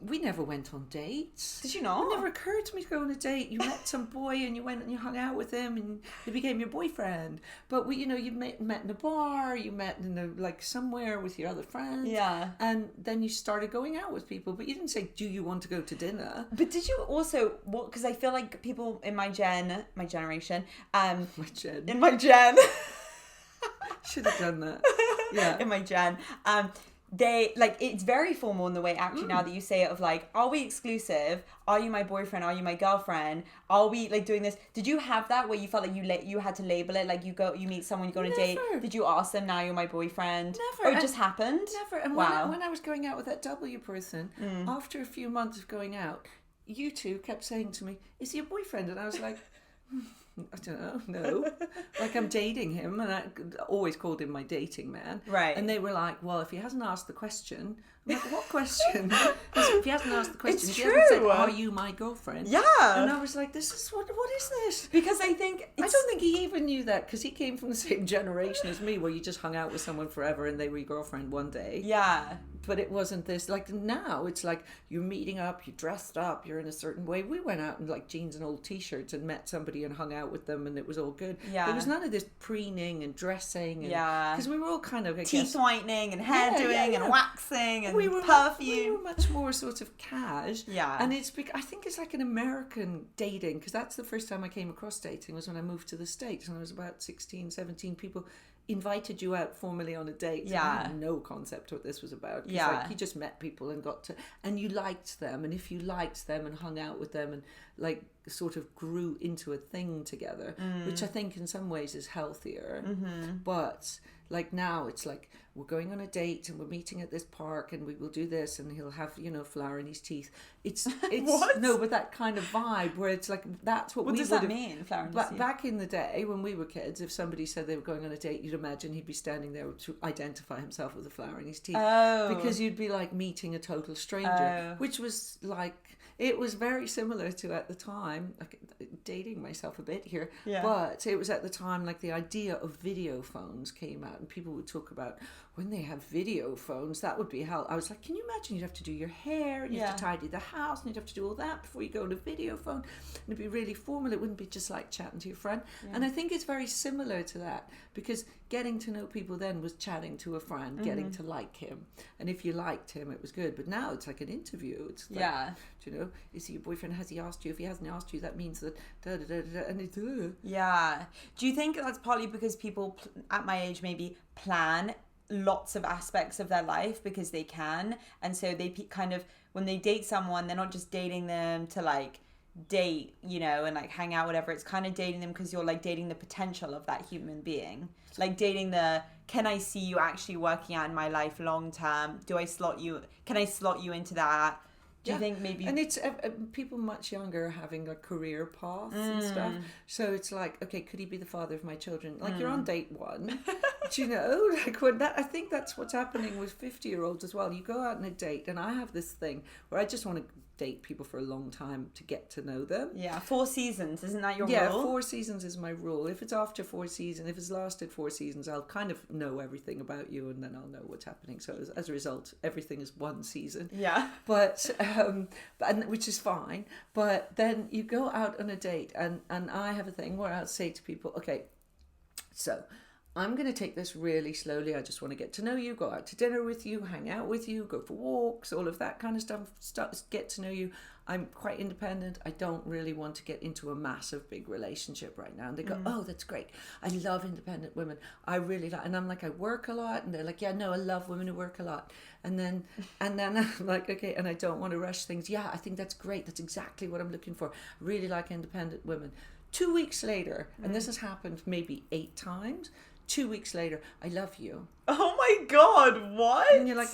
we never went on dates. Did you not? It never occurred to me to go on a date. You met some boy and you went and you hung out with him and he became your boyfriend. But we, you know, you met in a bar, you met in a, like somewhere with your other friends. Yeah. And then you started going out with people. But you didn't say, do you want to go to dinner? But did you also, because I feel like people in my generation, in my gen. Should have done that. Yeah. In my gen. They, like, it's very formal in the way, actually, now that you say it, of, like, are we exclusive? Are you my boyfriend? Are you my girlfriend? Are we, like, doing this? Did you have that where you felt like you had to label it? Like, you meet someone, you go on a date. Did you ask them, now you're my boyfriend? Never. Or it just happened? Never. And when I was going out with that W person, after a few months of going out, you two kept saying to me, is he your boyfriend? And I was like, I don't know, no. Like, I'm dating him, and I always called him my dating man. Right. And they were like, well, if he hasn't asked the question, I'm like, what question? If he hasn't asked the question, It's if he true. hasn't said, are you my girlfriend? Yeah. And I was like, what is this? Because I think I don't think he even knew that, because he came from the same generation as me, where you just hung out with someone forever and they were your girlfriend one day. Yeah. But it wasn't this, like now it's like you're meeting up, you're dressed up, you're in a certain way. We went out in like jeans and old t-shirts and met somebody and hung out with them, and it was all good. Yeah. There was none of this preening and dressing. And, Yeah. Because we were all kind of, I Teeth guess, whitening and hair doing and waxing and perfume. We were much more sort of cash. Yeah. And I think it's like an American dating, because that's the first time I came across dating was when I moved to the States, and I was about 16, 17. People invited you out formally on a date. Yeah. I had no concept what this was about. Yeah. Like, you just met people and and you liked them. And if you liked them and hung out with them and like sort of grew into a thing together, which I think in some ways is healthier. Mm-hmm. But like now it's like, we're going on a date and we're meeting at this park and we will do this, and he'll have, you know, flour in his teeth. It's What? No, but that kind of vibe where it's like, that's what What we does would that have mean, flour in his teeth? Back in the day when we were kids, if somebody said they were going on a date, you'd imagine he'd be standing there to identify himself with a flour in his teeth. Oh. Because you'd be like meeting a total stranger, which was like, it was very similar to, at the time, like, dating myself a bit here, but it was at the time like the idea of video phones came out, and people would talk about when they have video phones, that would be hell. I was like, can you imagine you'd have to do your hair and you have to tidy the house and you'd have to do all that before you go on a video phone, and it'd be really formal. It wouldn't be just like chatting to your friend. And I think it's very similar to that, because getting to know people then was chatting to a friend, getting to like him, and if you liked him it was good. But now it's like an interview. It's like, Do you know, is he your boyfriend? Has he asked you? If he hasn't asked you, that means that da da da da, and it's Yeah. Do you think that's partly because people at my age maybe plan lots of aspects of their life because they can, and so they kind of, when they date someone, they're not just dating them to like date, you know, and like hang out, whatever. It's kind of dating them because you're like dating the potential of that human being, like dating the, can I see you actually working out in my life long term? Can I slot you into that? Do you think maybe... And it's people much younger having a career path and stuff. So it's like, okay, could he be the father of my children? Like you're on date one. Do you know? Like when that, I think that's what's happening with 50-year-olds as well. You go out on a date, and I have this thing where I just want to date people for a long time to get to know them. Yeah, 4 seasons, isn't that your rule? Yeah, 4 seasons is my rule. If it's after 4 seasons, if it's lasted 4 seasons, I'll kind of know everything about you, and then I'll know what's happening. So as a result, everything is 1 season. Yeah. But which is fine. But then you go out on a date, and I have a thing where I'll say to people, okay, so I'm going to take this really slowly. I just want to get to know you, go out to dinner with you, hang out with you, go for walks, all of that kind of stuff, get to know you. I'm quite independent. I don't really want to get into a massive, big relationship right now. And they go, oh, that's great. I love independent women. I really like, and I'm like, I work a lot. And they're like, yeah, no, I love women who work a lot. And then I'm like, okay, and I don't want to rush things. Yeah, I think that's great. That's exactly what I'm looking for. I really like independent women. 2 weeks later, and this has happened maybe 8 times, 2 weeks later, I love you. Oh my God, what? And you're like,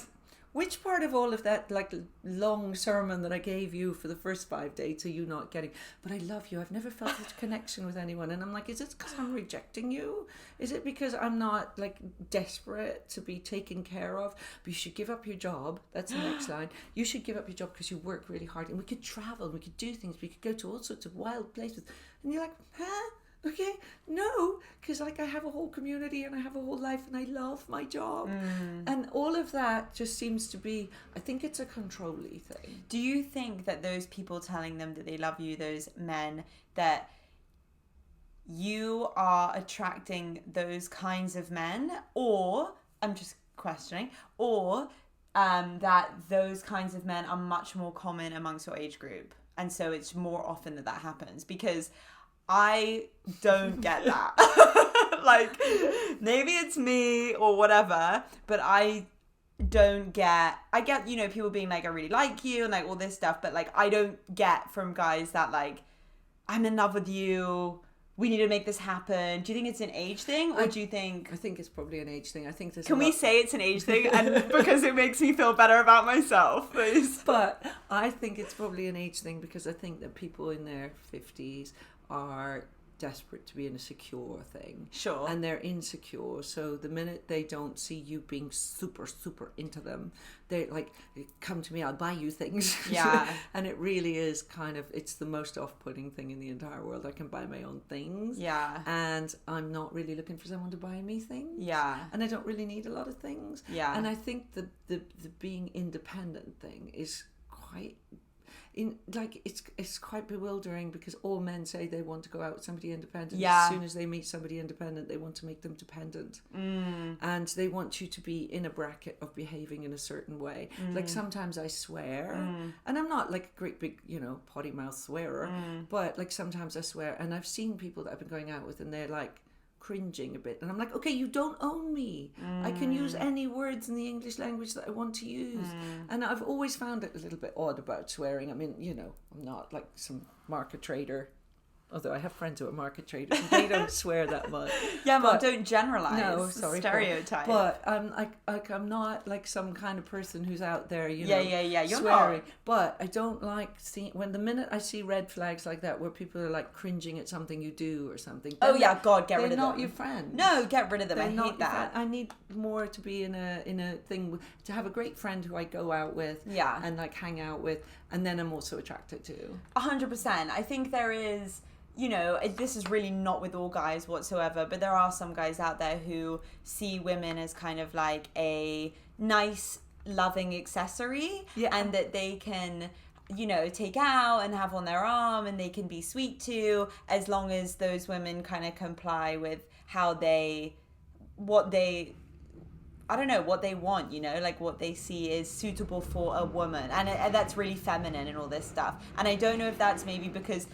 which part of all of that like long sermon that I gave you for the first 5 dates are you not getting? But I love you. I've never felt such connection with anyone. And I'm like, is it because I'm rejecting you? Is it because I'm not like desperate to be taken care of? But you should give up your job. That's the next line. You should give up your job because you work really hard, and we could travel, we could do things, we could go to all sorts of wild places. And you're like, huh? Okay, no, because like I have a whole community and I have a whole life and I love my job. And all of that just seems to be, I think it's a control-y thing. Do you think that those people telling them that they love you, those men, that you are attracting those kinds of men, or, I'm just questioning, or that those kinds of men are much more common amongst your age group, and so it's more often that happens? Because I don't get that. Like, maybe it's me or whatever, but I get, you know, people being like, I really like you and like all this stuff, but like, I don't get from guys that like, I'm in love with you, we need to make this happen. Do you think it's an age thing, or do you think... I think it's probably an age thing. I think there's... Can we say it's an age thing? And because it makes me feel better about myself, please. But I think it's probably an age thing because I think that people in their 50s are desperate to be in a secure thing. Sure. And they're insecure. So the minute they don't see you being super, super into them, they like, come to me, I'll buy you things. Yeah. And it really is kind of, it's the most off-putting thing in the entire world. I can buy my own things. Yeah. And I'm not really looking for someone to buy me things. Yeah. And I don't really need a lot of things. Yeah. And I think the being independent thing is quite... it's quite bewildering because all men say they want to go out with somebody independent. Yeah. As soon as they meet somebody independent, they want to make them dependent. And they want you to be in a bracket of behaving in a certain way. Like sometimes I swear, and I'm not like a great big, you know, potty mouth swearer, but like sometimes I swear, and I've seen people that I've been going out with and they're like cringing a bit, and I'm like, okay, you don't own me. I can use any words in the English language that I want to use. And I've always found it a little bit odd about swearing. I mean, you know, I'm not like some market trader, although I have friends who are market traders and they don't swear that much. Yeah, but don't generalize. No, sorry, stereotype. But I'm not like some kind of person who's out there, you know, You're swearing. not. But I don't like seeing the minute I see red flags like that where people are like cringing at something you do or something. Oh yeah, God, get rid of them. They're not your friends. No, get rid of them. They're I not hate that. I need more to be in a thing, to have a great friend who I go out with, and like hang out with, and then I'm also attracted to. 100%. I think there is, you know, this is really not with all guys whatsoever, but there are some guys out there who see women as kind of like a nice, loving accessory, and that they can, you know, take out and have on their arm, and they can be sweet to, as long as those women kind of comply with what they I don't know, what they want, you know, like what they see is suitable for a woman. And that's really feminine and all this stuff. And I don't know if that's maybe because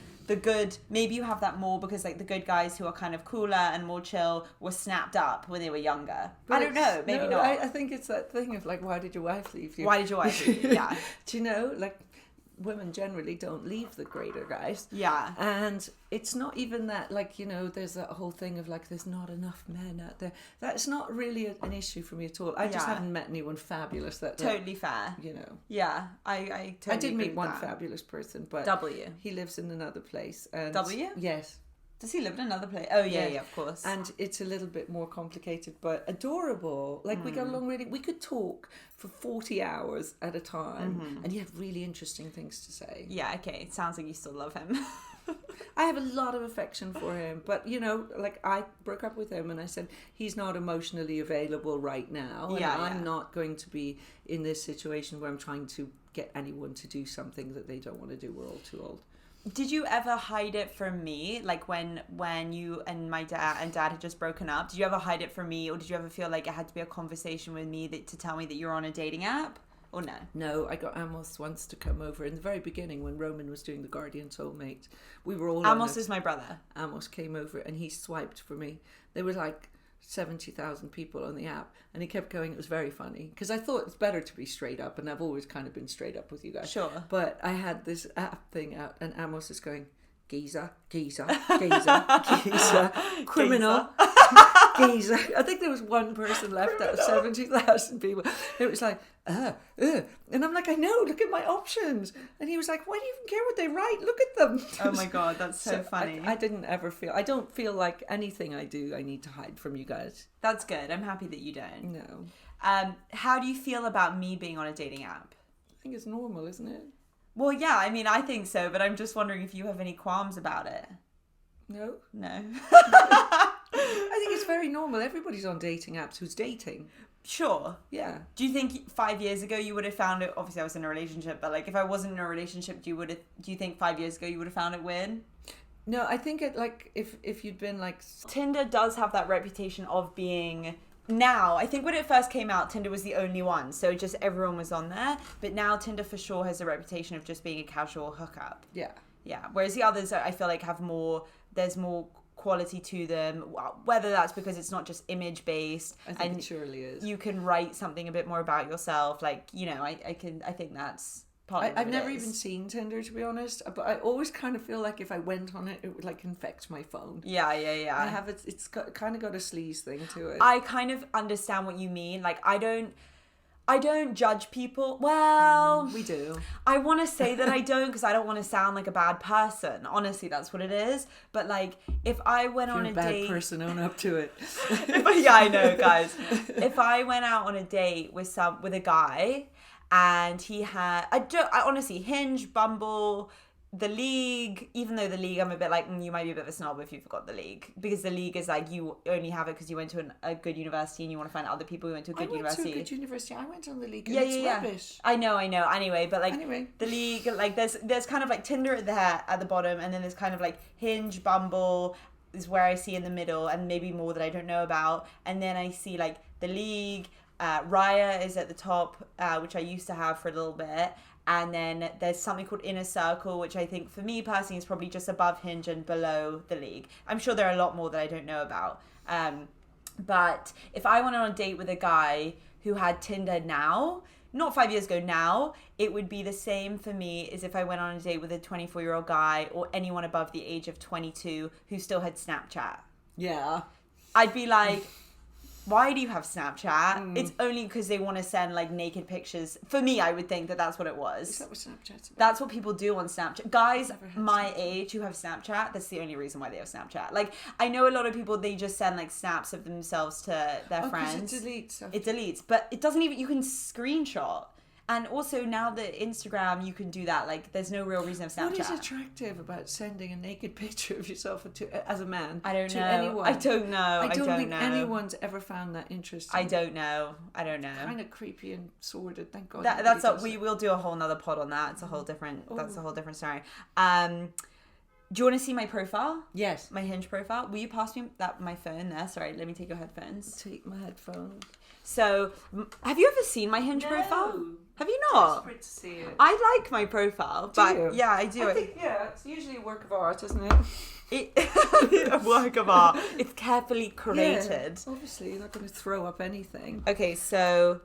maybe you have that more because like the good guys who are kind of cooler and more chill were snapped up when they were younger. But I don't know, maybe not. I think it's that thing of like, why did your wife leave you? Why did your wife leave you? Yeah. Do you know, like, women generally don't leave the greater guys. Yeah. And it's not even that, like, you know, there's that whole thing of like, there's not enough men out there. That's not really an issue for me at all. I just haven't met anyone fabulous that totally fair. You know. Yeah, I totally I did meet one that. Fabulous person, but W. He lives in another place. And W? Yes. Does he live in another place? Oh yeah, of course. And it's a little bit more complicated, but adorable. Like we got along really. We could talk for 40 hours at a time, and he had really interesting things to say. Yeah, okay. It sounds like you still love him. I have a lot of affection for him, but you know, like I broke up with him, and I said he's not emotionally available right now, and I'm not going to be in this situation where I'm trying to get anyone to do something that they don't want to do. We're all too old. Did you ever hide it from me? Like when you and my dad had just broken up, did you ever hide it from me, or did you ever feel like it had to be a conversation with me to tell me that you're on a dating app? Or no? No, I got Amos once to come over in the very beginning when Roman was doing the Guardian Soulmate. We were all Amos is my brother. Amos came over and he swiped for me. There was like 70,000 people on the app, and he kept going. It was very funny because I thought it's better to be straight up, and I've always kind of been straight up with you guys. Sure. But I had this app thing out, and Amos is going, geezer, geezer, geezer, geezer, criminal, geezer. I think there was one person left out of 70,000 people. It was like, and I'm like, I know, look at my options. And he was like, why do you even care what they write? Look at them. Oh my God, that's so funny. I don't feel like anything I do I need to hide from you guys. That's good. I'm happy that you don't. No. How do you feel about me being on a dating app? I think it's normal, isn't it? Well, yeah, I mean, I think so, but I'm just wondering if you have any qualms about it. No. I think it's very normal. Everybody's on dating apps who's dating. Sure. Yeah. Do you think 5 years ago you would have found it? Obviously, I was in a relationship, but like, if I wasn't in a relationship, do you think 5 years ago you would have found it weird? No, I think it like if you'd been like Tinder does have that reputation of being. Now, I think when it first came out, Tinder was the only one, so just everyone was on there. But now Tinder for sure has a reputation of just being a casual hookup. Yeah. Yeah. Whereas the others, I feel like there's more quality to them, whether that's because it's not just image based. I think it surely is. You can write something a bit more about yourself. Like, you know, I think that's part of it. I've never even seen Tinder, to be honest, but I always kind of feel like if I went on it, it would like infect my phone. Yeah. I have it. It's kind of got a sleaze thing to it. I kind of understand what you mean. Like, I don't judge people. Well, we do. I want to say that I don't because I don't want to sound like a bad person. Honestly, that's what it is. But like, if I went on a date, bad person, own up to it. Yeah, I know, guys. If I went out on a date with a guy, and he had, I honestly, Hinge, Bumble, the League, even though the League, I'm a bit like, you might be a bit of a snob if you forgot the League. Because the League is like, you only have it because you went to a good university and you want to find other people who went to a good university. I went to a good university. I went on the League and it's rubbish. I know. Anyway, but like, the League, like there's kind of like Tinder at the bottom, and then there's kind of like Hinge, Bumble is where I see in the middle, and maybe more that I don't know about. And then I see like the League, Raya is at the top, which I used to have for a little bit. And then there's something called Inner Circle, which I think for me personally is probably just above Hinge and below the League. I'm sure there are a lot more that I don't know about. But if I went on a date with a guy who had Tinder now, not 5 years ago now, it would be the same for me as if I went on a date with a 24-year-old guy or anyone above the age of 22 who still had Snapchat. Yeah. I'd be like, why do you have Snapchat? It's only because they want to send like naked pictures. For me, I would think that that's what it was. Is that what Snapchat's about? That's what people do on Snapchat. Guys my age who have Snapchat, that's the only reason why they have Snapchat. Like, I know a lot of people, they just send like snaps of themselves to their friends. It deletes. It deletes. But it doesn't even, you can screenshot. And also now that Instagram, you can do that. Like, there's no real reason of Snapchat. What is attractive about sending a naked picture of yourself as a man? I don't know. Anyone? I don't know. I don't think anyone's ever found that interesting. I don't know. Kind of creepy and sordid. Thank God. We will do a whole nother pod on that. It's a whole different. That's a whole different story. Do you want to see my profile? Yes. My Hinge profile? Will you pass me my phone there? Sorry, let me take your headphones. Take my headphones. So, have you ever seen my Hinge profile? Have you not? Desperate to see it. I like my profile, but you? yeah, I do. I think, it's usually a work of art, isn't it? A work of art. It's carefully created. Yeah, obviously, you're not going to throw up anything. Okay, so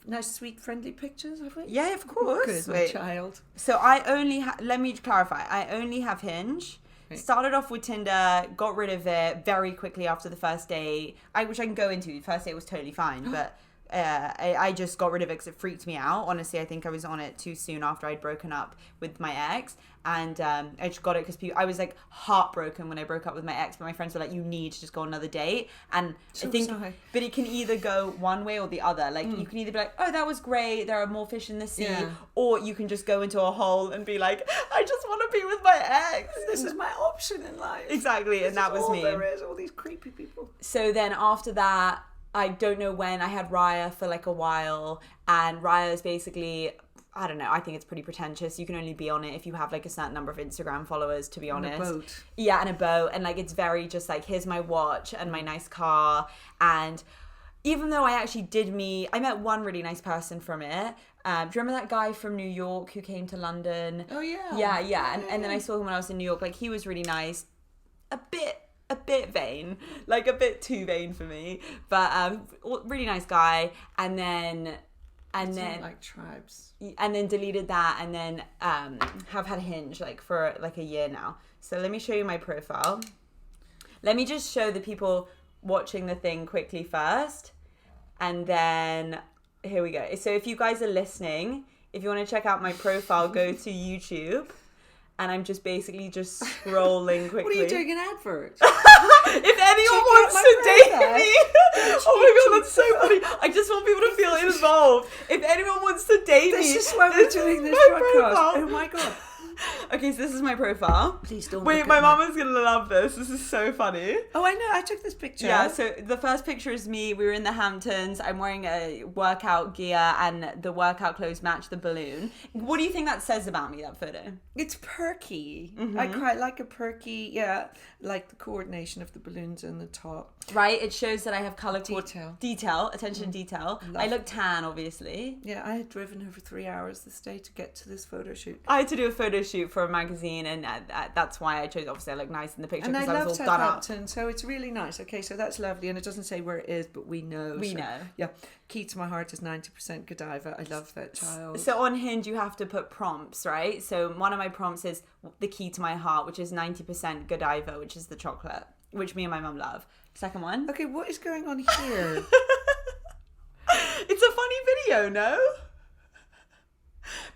nice, sweet, friendly pictures, have we? yeah, of course. Good, my child. So I only let me clarify. I only have Hinge. Right. Started off with Tinder, got rid of it very quickly after the first date. Which I can go into. The first date was totally fine, but I just got rid of it because it freaked me out. Honestly, I think I was on it too soon after I'd broken up with my ex. And I just got it because I was like heartbroken when I broke up with my ex. But my friends were like, you need to just go on another date. And so I think, but it can either go one way or the other. Like you can either be like, oh, that was great, there are more fish in the sea. Yeah. Or you can just go into a hole and be like, I just want to be with my ex. This is my option in life. Exactly. And that was me. There is all these creepy people. So then after that, I don't know when, I had Raya for like a while, and Raya is basically, I don't know, I think it's pretty pretentious. You can only be on it if you have like a certain number of Instagram followers, to be honest. And a boat. Yeah, and a boat. And like it's very just like, here's my watch and my nice car. And even though I met one really nice person from it. Do you remember that guy from New York who came to London? Oh yeah. Yeah. And then I saw him when I was in New York. Like he was really nice. A bit vain, like a bit too vain for me, but really nice guy. And then like tribes, and then deleted that, and then have had Hinge like for like a year now. So let me show you my profile. Let me just show the people watching the thing quickly first, and then here we go. So if you guys are listening, if you want to check out my profile, go to YouTube. And I'm just basically just scrolling quickly. What are you doing, an advert? If anyone wants to date me. Oh my god, that's so funny. I just want people to feel involved. If anyone wants to date me. This is why we're doing this podcast. Oh my god. Okay, so this is my profile. Please don't. Wait, my mum is going to love this. This is so funny. Oh, I know. I took this picture. Yeah, so the first picture is me. We were in the Hamptons. I'm wearing a workout gear and the workout clothes match the balloon. What do you think that says about me, that photo? It's perky. Mm-hmm. I quite like a perky, like the coordination of the balloons in the top. Right, it shows that I have colour detail, attention to detail. I look tan, obviously. Yeah, I had driven over 3 hours this day to get to this photo shoot. I had to do a photo shoot for a magazine, and that's why I chose. Obviously, I look nice in the picture because I was all done up. So it's really nice. Okay, so that's lovely, and it doesn't say where it is, but we know. We know. Yeah, key to my heart is 90% Godiva. I love that child. So on Hinge, you have to put prompts, right? So one of my prompts is the key to my heart, which is 90% Godiva, which is the chocolate, which me and my mum love. Second one. Okay, what is going on here? It's a funny video, no?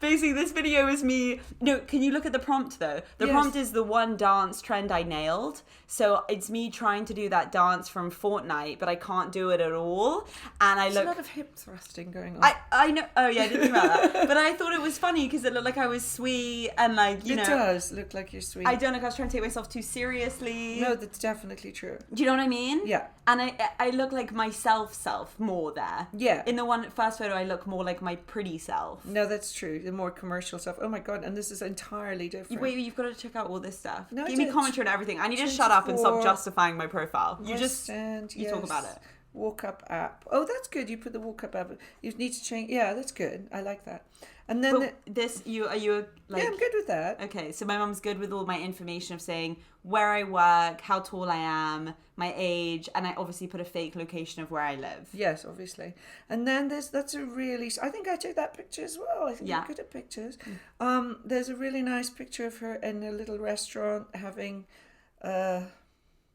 Basically, this video is me. No, can you look at the prompt though? The prompt is the one dance trend I nailed. So it's me trying to do that dance from Fortnite, but I can't do it at all. And There's a lot of hip thrusting going on. I know. Oh yeah, I didn't think about that. But I thought it was funny because it looked like I was sweet and like you know. It does look like you're sweet. I don't know if I was trying to take myself too seriously. No, that's definitely true. Do you know what I mean? Yeah. And I look like my self more there. Yeah. In the first photo, I look more like my pretty self. No, that's true. The more commercial stuff. Oh my god, and this is entirely different. Wait, you've got to check out all this stuff. No, give me commentary on everything. I need to shut up and stop justifying my profile. You talk about it. Walk Up app. Oh, that's good. You put the Walk Up app. You need to change. Yeah, that's good. I like that. And then are you like? Yeah, I'm good with that. Okay, so my mum's good with all my information of saying where I work, how tall I am, my age, and I obviously put a fake location of where I live. Yes, obviously. And then that's a really. I think I took that picture as well. I think you're good at pictures. There's a really nice picture of her in a little restaurant having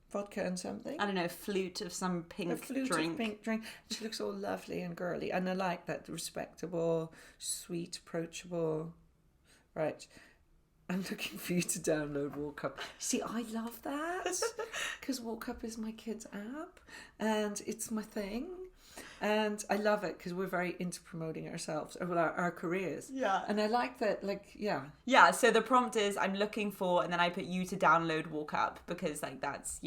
vodka and something. I don't know, a flute of some pink drink. Of pink drink. She looks all lovely and girly, and I like that respectable, sweet, approachable. Right. I'm looking for you to download Walk Up. See, I love that because Walk Up is my kid's app and it's my thing. And I love it because we're very into promoting ourselves, or our careers. Yeah. And I like that, Yeah, so the prompt is I'm looking for, and then I put you to download Walk Up because that's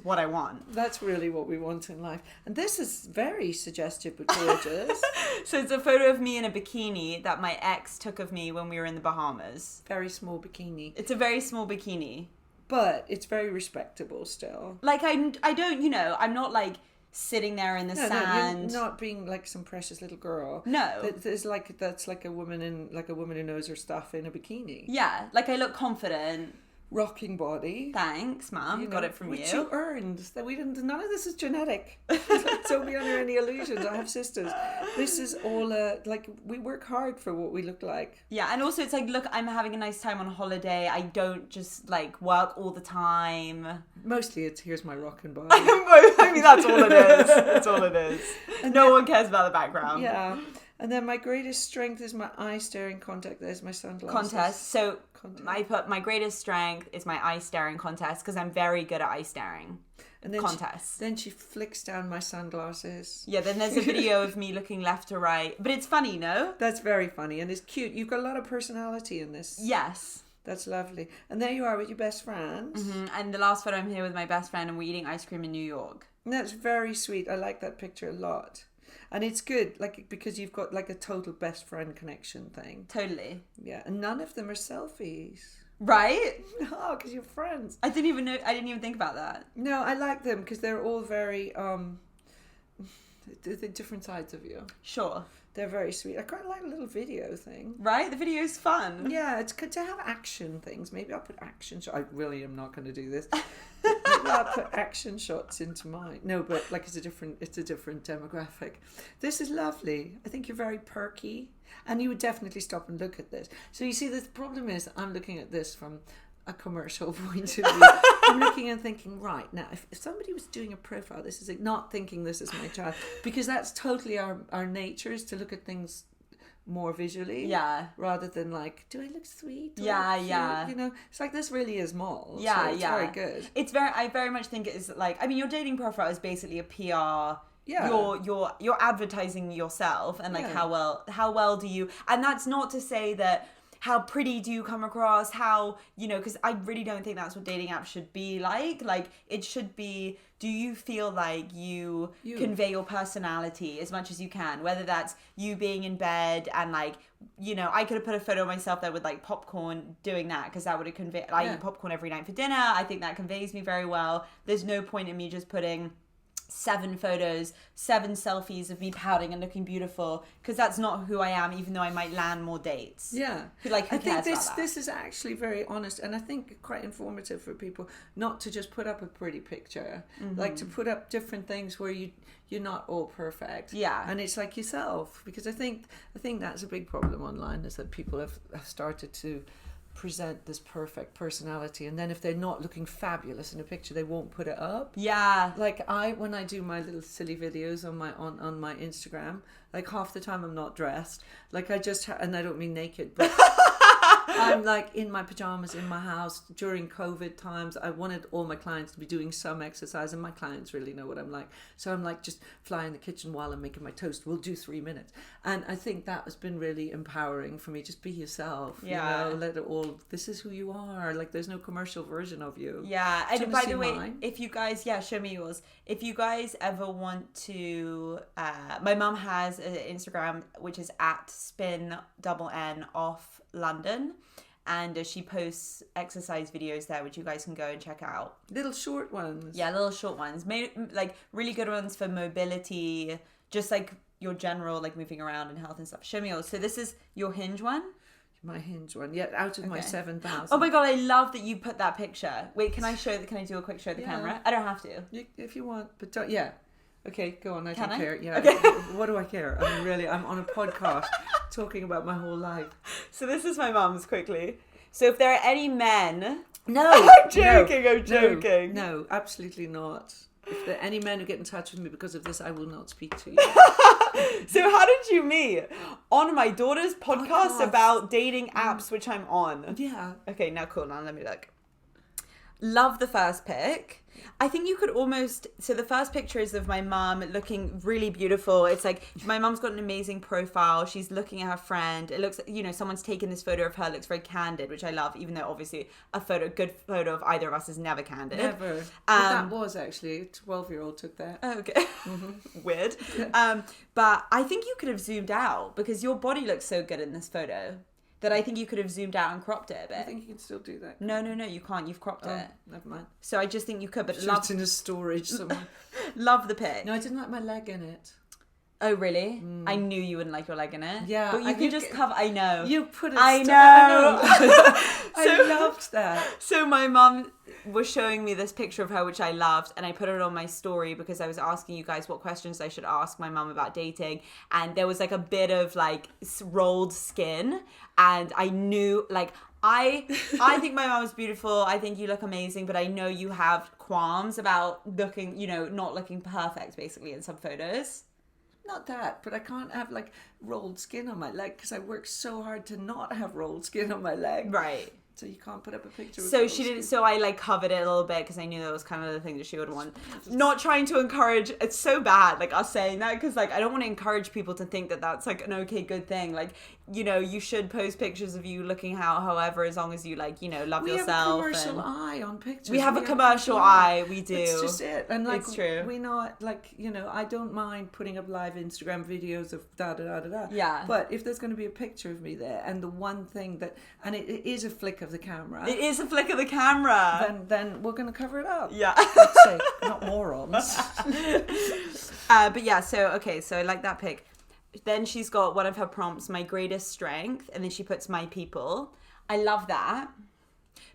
what I want. That's really what we want in life. And this is very suggestive but gorgeous. So it's a photo of me in a bikini that my ex took of me when we were in the Bahamas. Very small bikini. It's a very small bikini. But it's very respectable still. Like, I don't, I'm not like sitting there in the sand. No, you're not being like some precious little girl. No. That's like a woman who knows her stuff in a bikini. Yeah, like I look confident. Rocking body. Thanks, Mum. Got it from you. Which you earned. That we didn't. None of this is genetic. Don't be under any illusions. I have sisters. This is all we work hard for what we look like. Yeah, and also it's like, look, I'm having a nice time on holiday. I don't just like work all the time. Mostly it's here's my rocking body. I mean, that's all it is. That's all it is. And no one cares about the background. Yeah. And then my greatest strength is my eye staring contact. There's my sunglasses. Contest. So I put my greatest strength is my eye staring contest because I'm very good at eye staring. And then contests. Then she flicks down my sunglasses. Yeah, then there's a video of me looking left to right. But it's funny, no? That's very funny and it's cute. You've got a lot of personality in this. Yes. That's lovely. And there you are with your best friends. Mm-hmm. And the last photo, I'm here with my best friend and we're eating ice cream in New York. And that's very sweet. I like that picture a lot. And it's good, because you've got like a total best friend connection thing. Totally. Yeah, and none of them are selfies. Right? No, because you're friends. I didn't even think about that. No, I like them because they're all very, the different sides of you. Sure. They're very sweet. I quite like a little video thing. Right? The video's fun. Yeah, it's good to have action things. Maybe I'll put action shots. I really am not going to do this. Maybe I'll put action shots into mine. No, but it's a different demographic. This is lovely. I think you're very perky. And you would definitely stop and look at this. So you see, the problem is I'm looking at this from a commercial point of view. I'm looking and thinking, right, now, if somebody was doing a profile, this is not thinking this is my child. Because that's totally our nature, is to look at things more visually. Yeah. Rather than do I look sweet? Yeah. It's like this really is Moll. Yeah, so it's very good. I very much think it is your dating profile is basically a PR. Yeah. You're advertising yourself and how well do you, and that's not to say that how pretty do you come across, how, because I really don't think that's what dating apps should be like. It should be, do you feel like you convey your personality as much as you can, whether that's you being in bed and I could have put a photo of myself there with popcorn doing that, because that would have conveyed, I eat popcorn every night for dinner. I think that conveys me very well. There's no point in me just putting 7 photos, 7 selfies of me pouting and looking beautiful, because that's not who I am, even though I might land more dates. Yeah. Who I think cares about that? This is actually very honest, and I think quite informative for people not to just put up a pretty picture, to put up different things where you're not all perfect. Yeah. And it's like yourself, because I think that's a big problem online, is that people have started to present this perfect personality, and then if they're not looking fabulous in a picture, they won't put it up. Yeah. When I do my little silly videos on my Instagram, half the time I'm not dressed. And I don't mean naked, but I'm in my pajamas in my house. During COVID times, I wanted all my clients to be doing some exercise, and my clients really know what I'm like. So I'm just fly in the kitchen while I'm making my toast. We'll do 3 minutes. And I think that has been really empowering for me. Just be yourself. Yeah. Let it all, this is who you are. There's no commercial version of you. Yeah. And by the way, mine? if you guys, show me yours. If you guys ever want to, my mum has an Instagram, which is @spin_off_London. And she posts exercise videos there, which you guys can go and check out. Little short ones. Yeah, little short ones. Really good ones for mobility, just your general moving around and health and stuff. Show me yours. So this is your Hinge one? My Hinge one. Yeah, out of my 7,000. Oh my God, I love that you put that picture. Wait, can I do a quick show of the camera? I don't have to. If you want, but don't, yeah. Okay, go on. I don't care. Yeah. Okay. What do I care? I mean, really, I'm on a podcast talking about my whole life. So this is my mum's quickly. So if there are any men... No. I'm joking. No, absolutely not. If there are any men who get in touch with me because of this, I will not speak to you. So how did you meet? On my daughter's podcast about dating apps, which I'm on. Yeah. Okay, now cool. Now let me look. Love the first pic. I think you could almost, so the first picture is of my mum looking really beautiful. It's like, my mum's got an amazing profile. She's looking at her friend. It looks, someone's taken this photo of her, looks very candid, which I love, even though obviously good photo of either of us is never candid. Never. But that was actually, a 12-year-old took that. Oh, okay. Weird. But I think you could have zoomed out because your body looks so good in this photo. That I think you could have zoomed out and cropped it a bit. I think you can still do that. No, you can't. You've cropped it. Never mind. So I just think you could, but It's in a storage somewhere. Love the pic. No, I didn't like my leg in it. Oh, really? I knew you wouldn't like your leg in it. Yeah. But you can just cover... I know. You put it... I know. I loved that. So my mum was showing me this picture of her, which I loved, and I put it on my story because I was asking you guys what questions I should ask my mum about dating, and there was like a bit of like rolled skin, and I knew like... I think my mom is beautiful. I think you look amazing, but I know you have qualms about looking, not looking perfect basically in some photos. Not that, but I can't have like rolled skin on my leg because I work so hard to not have rolled skin on my leg. Right. So you can't put up a picture. So she didn't. So I like covered it a little bit because I knew that was kind of the thing that she would want. Not trying to encourage. It's so bad, like us saying that, because like I don't want to encourage people to think that that's like an okay, good thing. Like you should post pictures of you looking however, as long as you like love yourself. We have a commercial eye on pictures. We have a commercial eye. We do. It's just it, and like it's true. We not like I don't mind putting up live Instagram videos of da da da da da. Yeah. But if there's going to be a picture of me there, and the one thing that, and it is a flick of the camera. It is a flick of the camera. Then we're going to cover it up. Yeah. Let's say, not morons. But yeah, so I like that pic. Then she's got one of her prompts, my greatest strength, and then she puts my people. I love that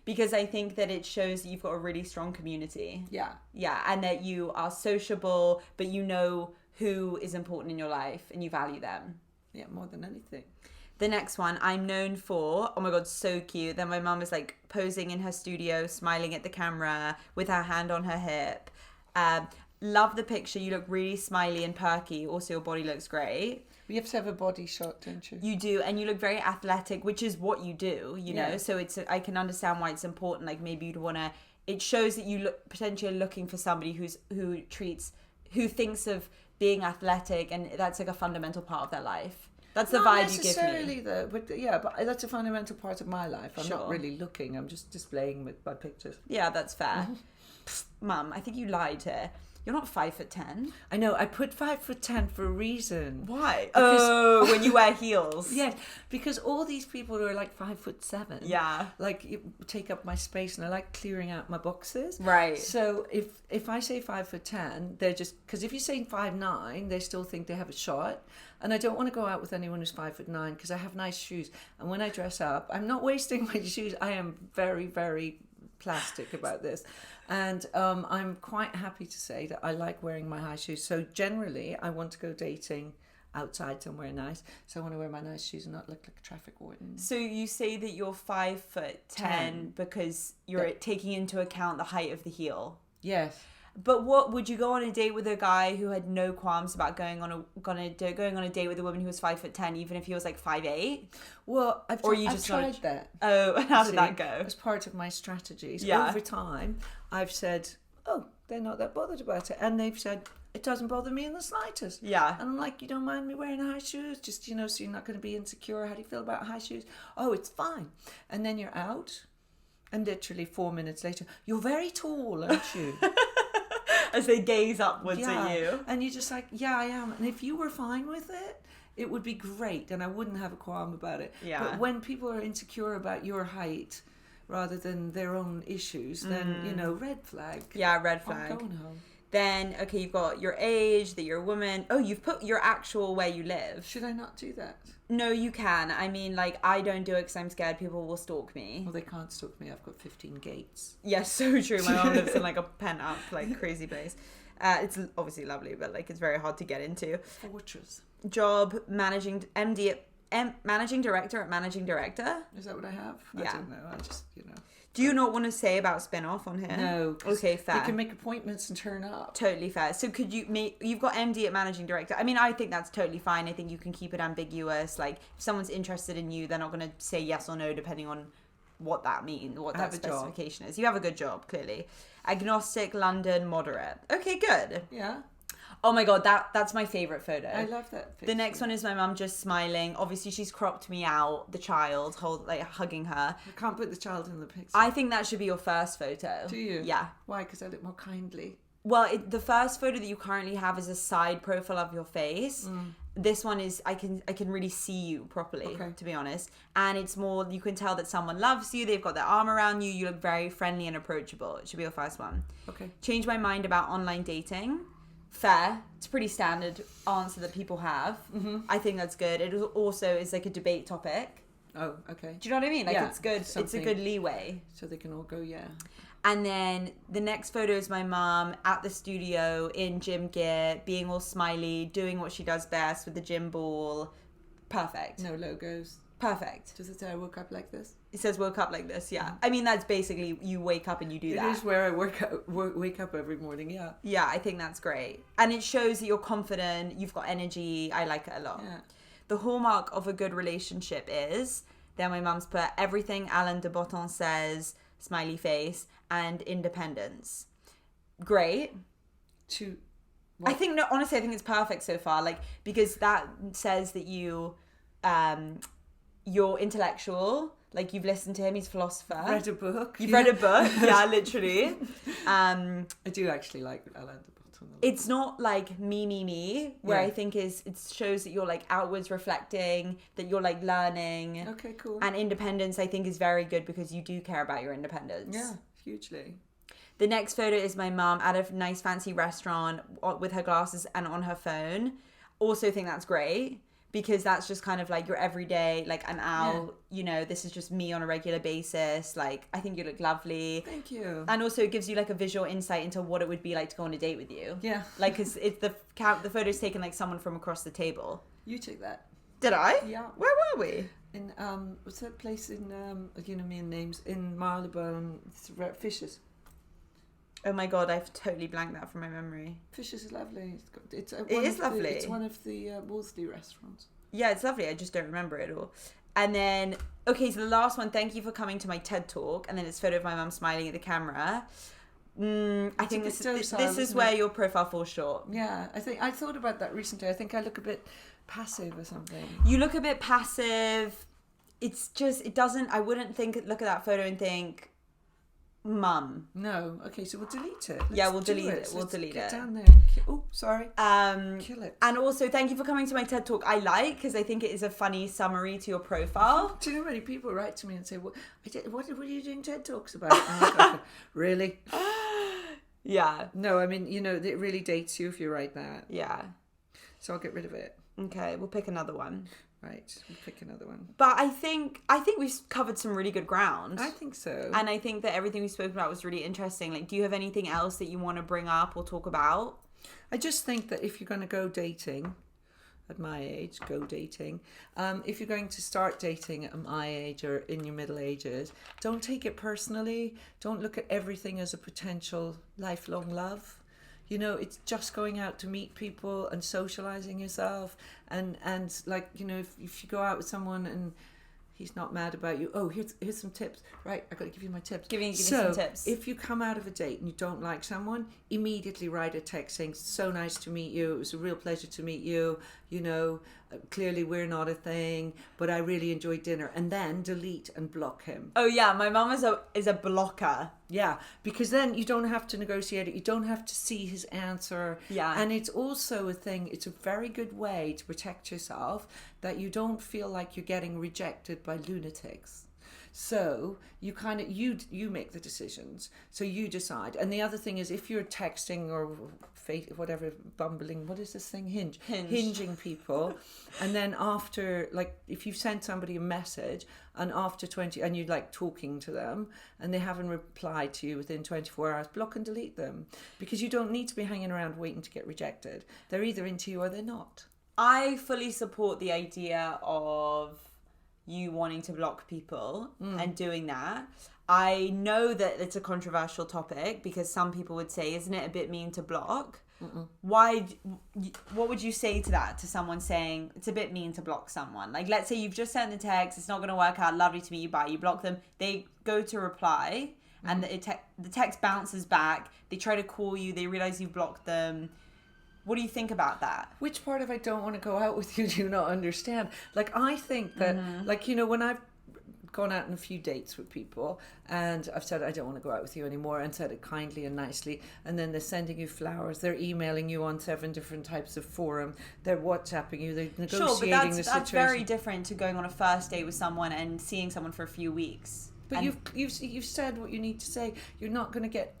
because I think that it shows that you've got a really strong community. Yeah. Yeah, and that you are sociable, but you know who is important in your life and you value them. Yeah, more than anything. The next one, I'm known for, oh my God, so cute. Then my mum is like posing in her studio, smiling at the camera with her hand on her hip. Love the picture. You look really smiley and perky. Also, your body looks great. You have to have a body shot, don't you? You do, and you look very athletic, which is what you do, know. So I can understand why it's important. Like maybe you'd want to. It shows that you look potentially looking for somebody who thinks of being athletic, and that's like a fundamental part of their life. That's the vibe you give me. Not necessarily though, but that's a fundamental part of my life. I'm not really looking. I'm just displaying with my pictures. Yeah, that's fair. Mum, I think you lied here. You're not 5'10". I know. I put 5'10" for a reason. Why? Because, when you wear heels. Yes, because all these people who are like 5'7". Yeah. Like you take up my space, and I like clearing out my boxes. Right. So if I say 5'10", they're just because if you say 5'9", they still think they have a shot. And I don't want to go out with anyone who's 5'9" because I have nice shoes. And when I dress up, I'm not wasting my shoes. I am very, very plastic about this. And I'm quite happy to say that I like wearing my high shoes. So generally, I want to go dating outside somewhere nice. So I want to wear my nice shoes and not look like a traffic warden. So you say that you're 5'10" because you're taking into account the height of the heel. Yes. But what would you go on a date with a guy who had no qualms about going on a date with a woman who was 5'10", even if he was like 5'8"? Well, I've tried that. Oh, how did that go? As part of my strategies. Yeah. Over time, I've said, oh, they're not that bothered about it. And they've said, it doesn't bother me in the slightest. Yeah. And I'm like, you don't mind me wearing high shoes? Just, so you're not going to be insecure. How do you feel about high shoes? Oh, it's fine. And then you're out. And literally 4 minutes later, you're very tall, aren't you? As they gaze upwards at you. And you're just like, yeah, I am. And if you were fine with it, it would be great. And I wouldn't have a qualm about it. Yeah. But when people are insecure about your height rather than their own issues, then, red flag. Yeah, red flag. I'm going home. Then, okay, you've got your age, that you're a woman. Oh, you've put your actual where you live. Should I not do that? No, you can. I mean, like, I don't do it because I'm scared people will stalk me. Well, they can't stalk me. I've got 15 gates. Yes, so true. My mom lives in, like, a pent-up, like, crazy place. It's obviously lovely, but, like, it's very hard to get into. Fortress. Job, managing director at managing director. Is that what I have? Yeah. I don't know. I just, Do you not want to say about spin-off on here? No. Okay, fair. They can make appointments and turn up. Totally fair. So could you've got MD at managing director. I mean, I think that's totally fine. I think you can keep it ambiguous. Like, if someone's interested in you, they're not going to say yes or no depending on what that means, what I that have a job. specification is. You have a good job, clearly. Agnostic, London, moderate. Okay, good. Yeah. Oh my god, that's my favourite photo. I love that picture. The next one is my mum just smiling. Obviously, she's cropped me out, the child, hugging her. I can't put the child in the picture. I think that should be your first photo. Do you? Yeah. Why? Because I look more kindly. Well, the first photo that you currently have is a side profile of your face. This one is I can really see you properly, to be honest. And it's more, you can tell that someone loves you. They've got their arm around you. You look very friendly and approachable. It should be your first one. Okay. Change my mind about online dating. Fair. It's a pretty standard answer that people have. I think that's good. It also is like a debate topic. Oh, okay. Do you know what I mean? Like, Yeah, it's good. It's a something. good leeway. So they can all go, yeah. And then the next photo is my mum at the studio in gym gear, being all smiley, doing what she does best with the gym ball. Perfect. No logos. Perfect. Does it say I woke up like this? It says woke up like this, yeah. I mean, that's basically you wake up and you do that. It is where I wake up every morning, yeah. Yeah, I think that's great. And it shows that you're confident, you've got energy. I like it a lot. Yeah. The hallmark of a good relationship is, then my mum's put everything Alain de Botton says, smiley face, and independence. Great. I think, no, honestly, I think it's perfect so far. Like, because that says that you're intellectual. Like, you've listened to him, he's a philosopher. Read a book. You've read a book, yeah, literally. I do actually like Alain de Botton. It's not like me, where Yeah. I think it shows that you're like outwards reflecting, that you're like learning. Okay, cool. And independence, I think, is very good because you do care about your independence. Yeah, hugely. The next photo is my mum at a nice fancy restaurant with her glasses and on her phone. Also think that's great because that's just kind of like your everyday, like I'm out, you know, this is just me on a regular basis. Like, I think you look lovely. Thank you. And also it gives you like a visual insight into what it would be like to go on a date with you. Yeah. Like, because the photo's taken like someone from across the table. You took that. Did I? Yeah. Where were we? In, what's that place in, you know me and names, in Marylebone, Fishes. Oh my god, I've totally blanked that from my memory. Fishes is lovely. It is lovely. It's one of the Wolseley restaurants. Yeah, it's lovely. I just don't remember it all. And then, okay, so the last one, thank you for coming to my TED Talk. And then it's a photo of my mum smiling at the camera. I think this is where your profile falls short. Yeah, I thought about that recently. I think I look a bit passive or something. You look a bit passive. It's just, I wouldn't look at that photo and think, mum. No. Okay, so we'll delete it. We'll delete it. We'll delete get it. down there and sorry. Kill it. And also, thank you for coming to my TED Talk. I because I think it is a funny summary to your profile. Do you know how many people write to me and say, what are you doing TED Talks about? And I'm like, really? Yeah. No, I mean, you know, it really dates you if you write that. Yeah. So I'll get rid of it. Okay, we'll pick another one. Right, we'll pick another one. But I think we've covered some really good ground. I think so. And I think that everything we spoke about was really interesting. Like, do you have anything else that you want to bring up or talk about? I just think that if you're going to go dating, at my age, go dating. If you're going to start dating at my age or in your middle ages, don't take it personally. Don't look at everything as a potential lifelong love. You know, it's just going out to meet people and socializing yourself. And like, you know, if you go out with someone and he's not mad about you, here's some tips. Right, I got to give you my tips. Give you some tips. If you come out of a date and you don't like someone, immediately write a text saying, so nice to meet you. It was a real pleasure to meet you. You know, clearly we're not a thing, but I really enjoyed dinner. And then delete and block him. Oh yeah, my mum is a blocker. Yeah, because then you don't have to negotiate it. You don't have to see his answer. Yeah. And it's also it's a very good way to protect yourself that you don't feel like you're getting rejected by lunatics. So you kind of, you make the decisions. So you decide. And the other thing is, if you're texting or whatever, bumbling, what is this thing? Hinging people. And then after, like, if you've sent somebody a message and after 20, and you're like talking to them and they haven't replied to you within 24 hours, block and delete them. Because you don't need to be hanging around waiting to get rejected. They're either into you or they're not. I fully support the idea of you wanting to block people and doing that. I know that it's a controversial topic because some people would say, isn't it a bit mean to block? What would you say to that, to someone saying it's a bit mean to block someone? Like, let's say you've just sent the text, it's not going to work out, lovely to meet you, bye, you block them, they go to reply and the text bounces back, they try to call you, they realize you've blocked them. What do you think about that? Which part of I don't want to go out with you do you not understand? Like, I think that, like, you know, when I've gone out on a few dates with people and I've said I don't want to go out with you anymore and said it kindly and nicely, and then they're sending you flowers, they're emailing you on 7 different types of forum, they're WhatsApping you, they're negotiating the situation. That's very different to going on a first date with someone and seeing someone for a few weeks. But you've said what you need to say. You're not going to get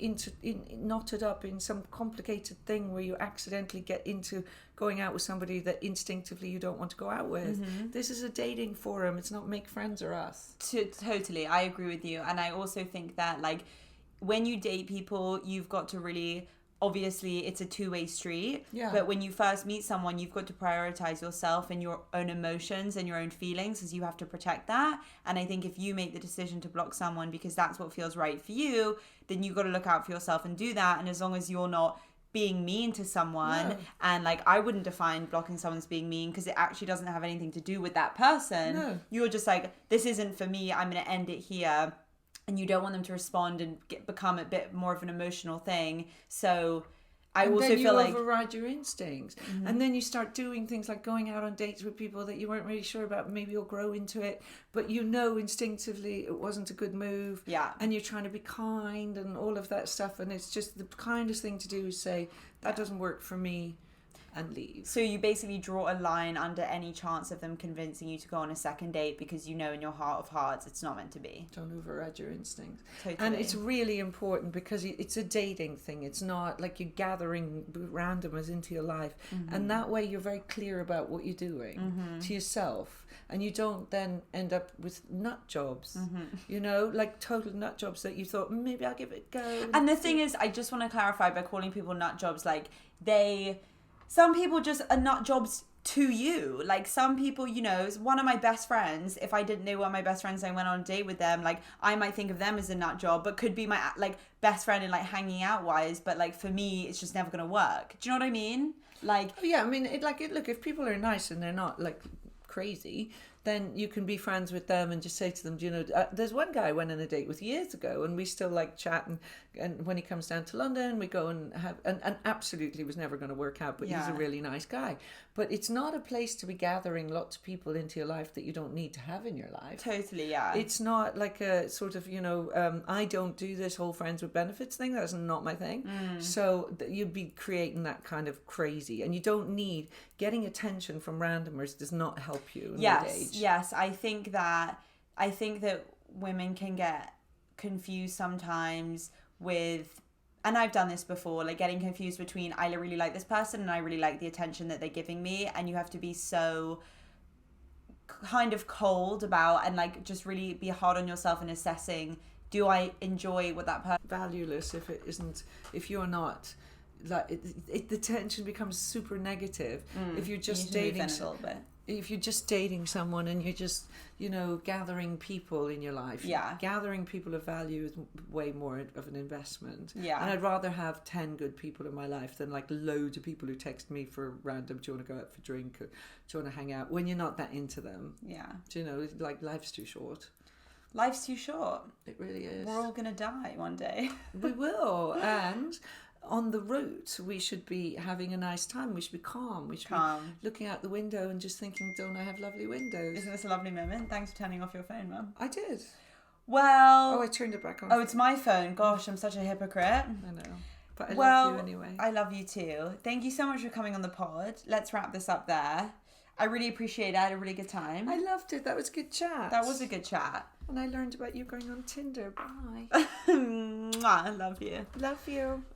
knotted up in some complicated thing where you accidentally get into going out with somebody that instinctively you don't want to go out with. This is a dating forum. It's not make friends or us. Totally, I agree with you. And I also think that, like, when you date people, you've got to really... Obviously, it's a two-way street. Yeah. But when you first meet someone, you've got to prioritize yourself and your own emotions and your own feelings, because you have to protect that. And I think if you make the decision to block someone because that's what feels right for you, then you've got to look out for yourself and do that. And as long as you're not being mean to someone, and like, I wouldn't define blocking someone as being mean because it actually doesn't have anything to do with that person. No. You're just like, this isn't for me, I'm going to end it here. And you don't want them to respond and become a bit more of an emotional thing. So I also feel like... then you override your instincts. And then you start doing things like going out on dates with people that you weren't really sure about. Maybe you'll grow into it. But you know instinctively it wasn't a good move. Yeah. And you're trying to be kind and all of that stuff. And it's just the kindest thing to do is say, that doesn't work for me, and leave. So you basically draw a line under any chance of them convincing you to go on a second date because you know in your heart of hearts it's not meant to be. Don't override your instincts. Totally. And it's really important because it's a dating thing. It's not like you're gathering randomers into your life. And that way you're very clear about what you're doing to yourself. And you don't then end up with nut jobs, you know, like total nut jobs that you thought, maybe I'll give it a go. And the thing is, I just want to clarify, by calling people nut jobs, like some people just are nut jobs to you. Like, some people, you know, one of my best friends, if I didn't know one of my best friends and I went on a date with them, like, I might think of them as a nut job, but could be my, like, best friend in, like, hanging out wise, but, like, for me, it's just never gonna work. Do you know what I mean? Like... Yeah, I mean, look, if people are nice and they're not, like, crazy, then you can be friends with them and just say to them, do you know, there's one guy I went on a date with years ago and we still like chat, and when he comes down to London we go and have, and absolutely was never going to work out, but he's a really nice guy. But it's not a place to be gathering lots of people into your life that you don't need to have in your life. Totally, yeah. It's not like a sort of, you know, I don't do this whole friends with benefits thing. That's not my thing. So you'd be creating that kind of crazy, and you don't need... Getting attention from randomers does not help you in old age. Yes, I think that women can get confused sometimes with, and I've done this before, like getting confused between I really like this person and I really like the attention that they're giving me, and you have to be so kind of cold about, and like just really be hard on yourself in assessing, do I enjoy what that person... Valueless if you're not... Like the tension becomes super negative if you're just dating a little bit. If you're just dating someone and you're just, you know, gathering people in your life. Gathering people of value is way more of an investment. And I'd rather have 10 good people in my life than like loads of people who text me for random, do you want to go out for a drink, or do you want to hang out, when you're not that into them. Do you know, like, life's too short. Life's too short. It really is. We're all gonna die one day. We will. And on the route, we should be having a nice time. We should be calm. We should be looking out the window and just thinking, don't I have lovely windows? Isn't this a lovely moment? Thanks for turning off your phone, Mum. I did. Well... Oh, I turned it back on. Oh, it's my phone. Gosh, I'm such a hypocrite. I know. But I love you anyway. I love you too. Thank you so much for coming on the pod. Let's wrap this up there. I really appreciate it. I had a really good time. I loved it. That was a good chat. That was a good chat. And I learned about you going on Tinder. Bye. Mwah, I love you. Love you.